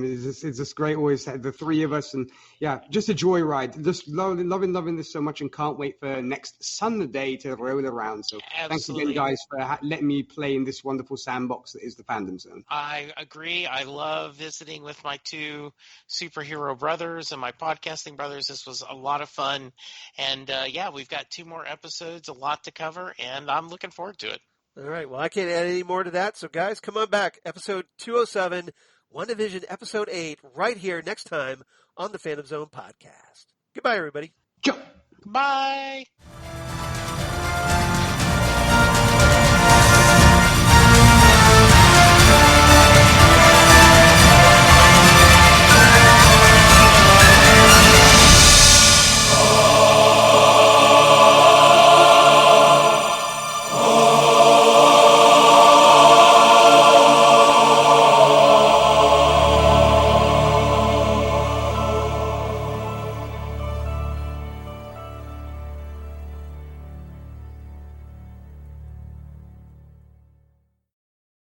it's just great always to have the 3 of us. And, yeah, just a joyride. Just loving this so much, and can't wait for next Sunday to roll around. So Thanks again, guys, for letting me play in this wonderful sandbox that is the Fandom Zone. I agree. I love visiting with my 2 superhero brothers and my podcasting brothers. This was a lot of fun. And, we've got 2 more episodes, a lot to cover, and I'm looking forward to it. All right. Well, I can't add any more to that. So, guys, come on back. Episode 207, WandaVision, episode 8, right here next time on the Phantom Zone podcast. Goodbye, everybody. Ciao. Bye.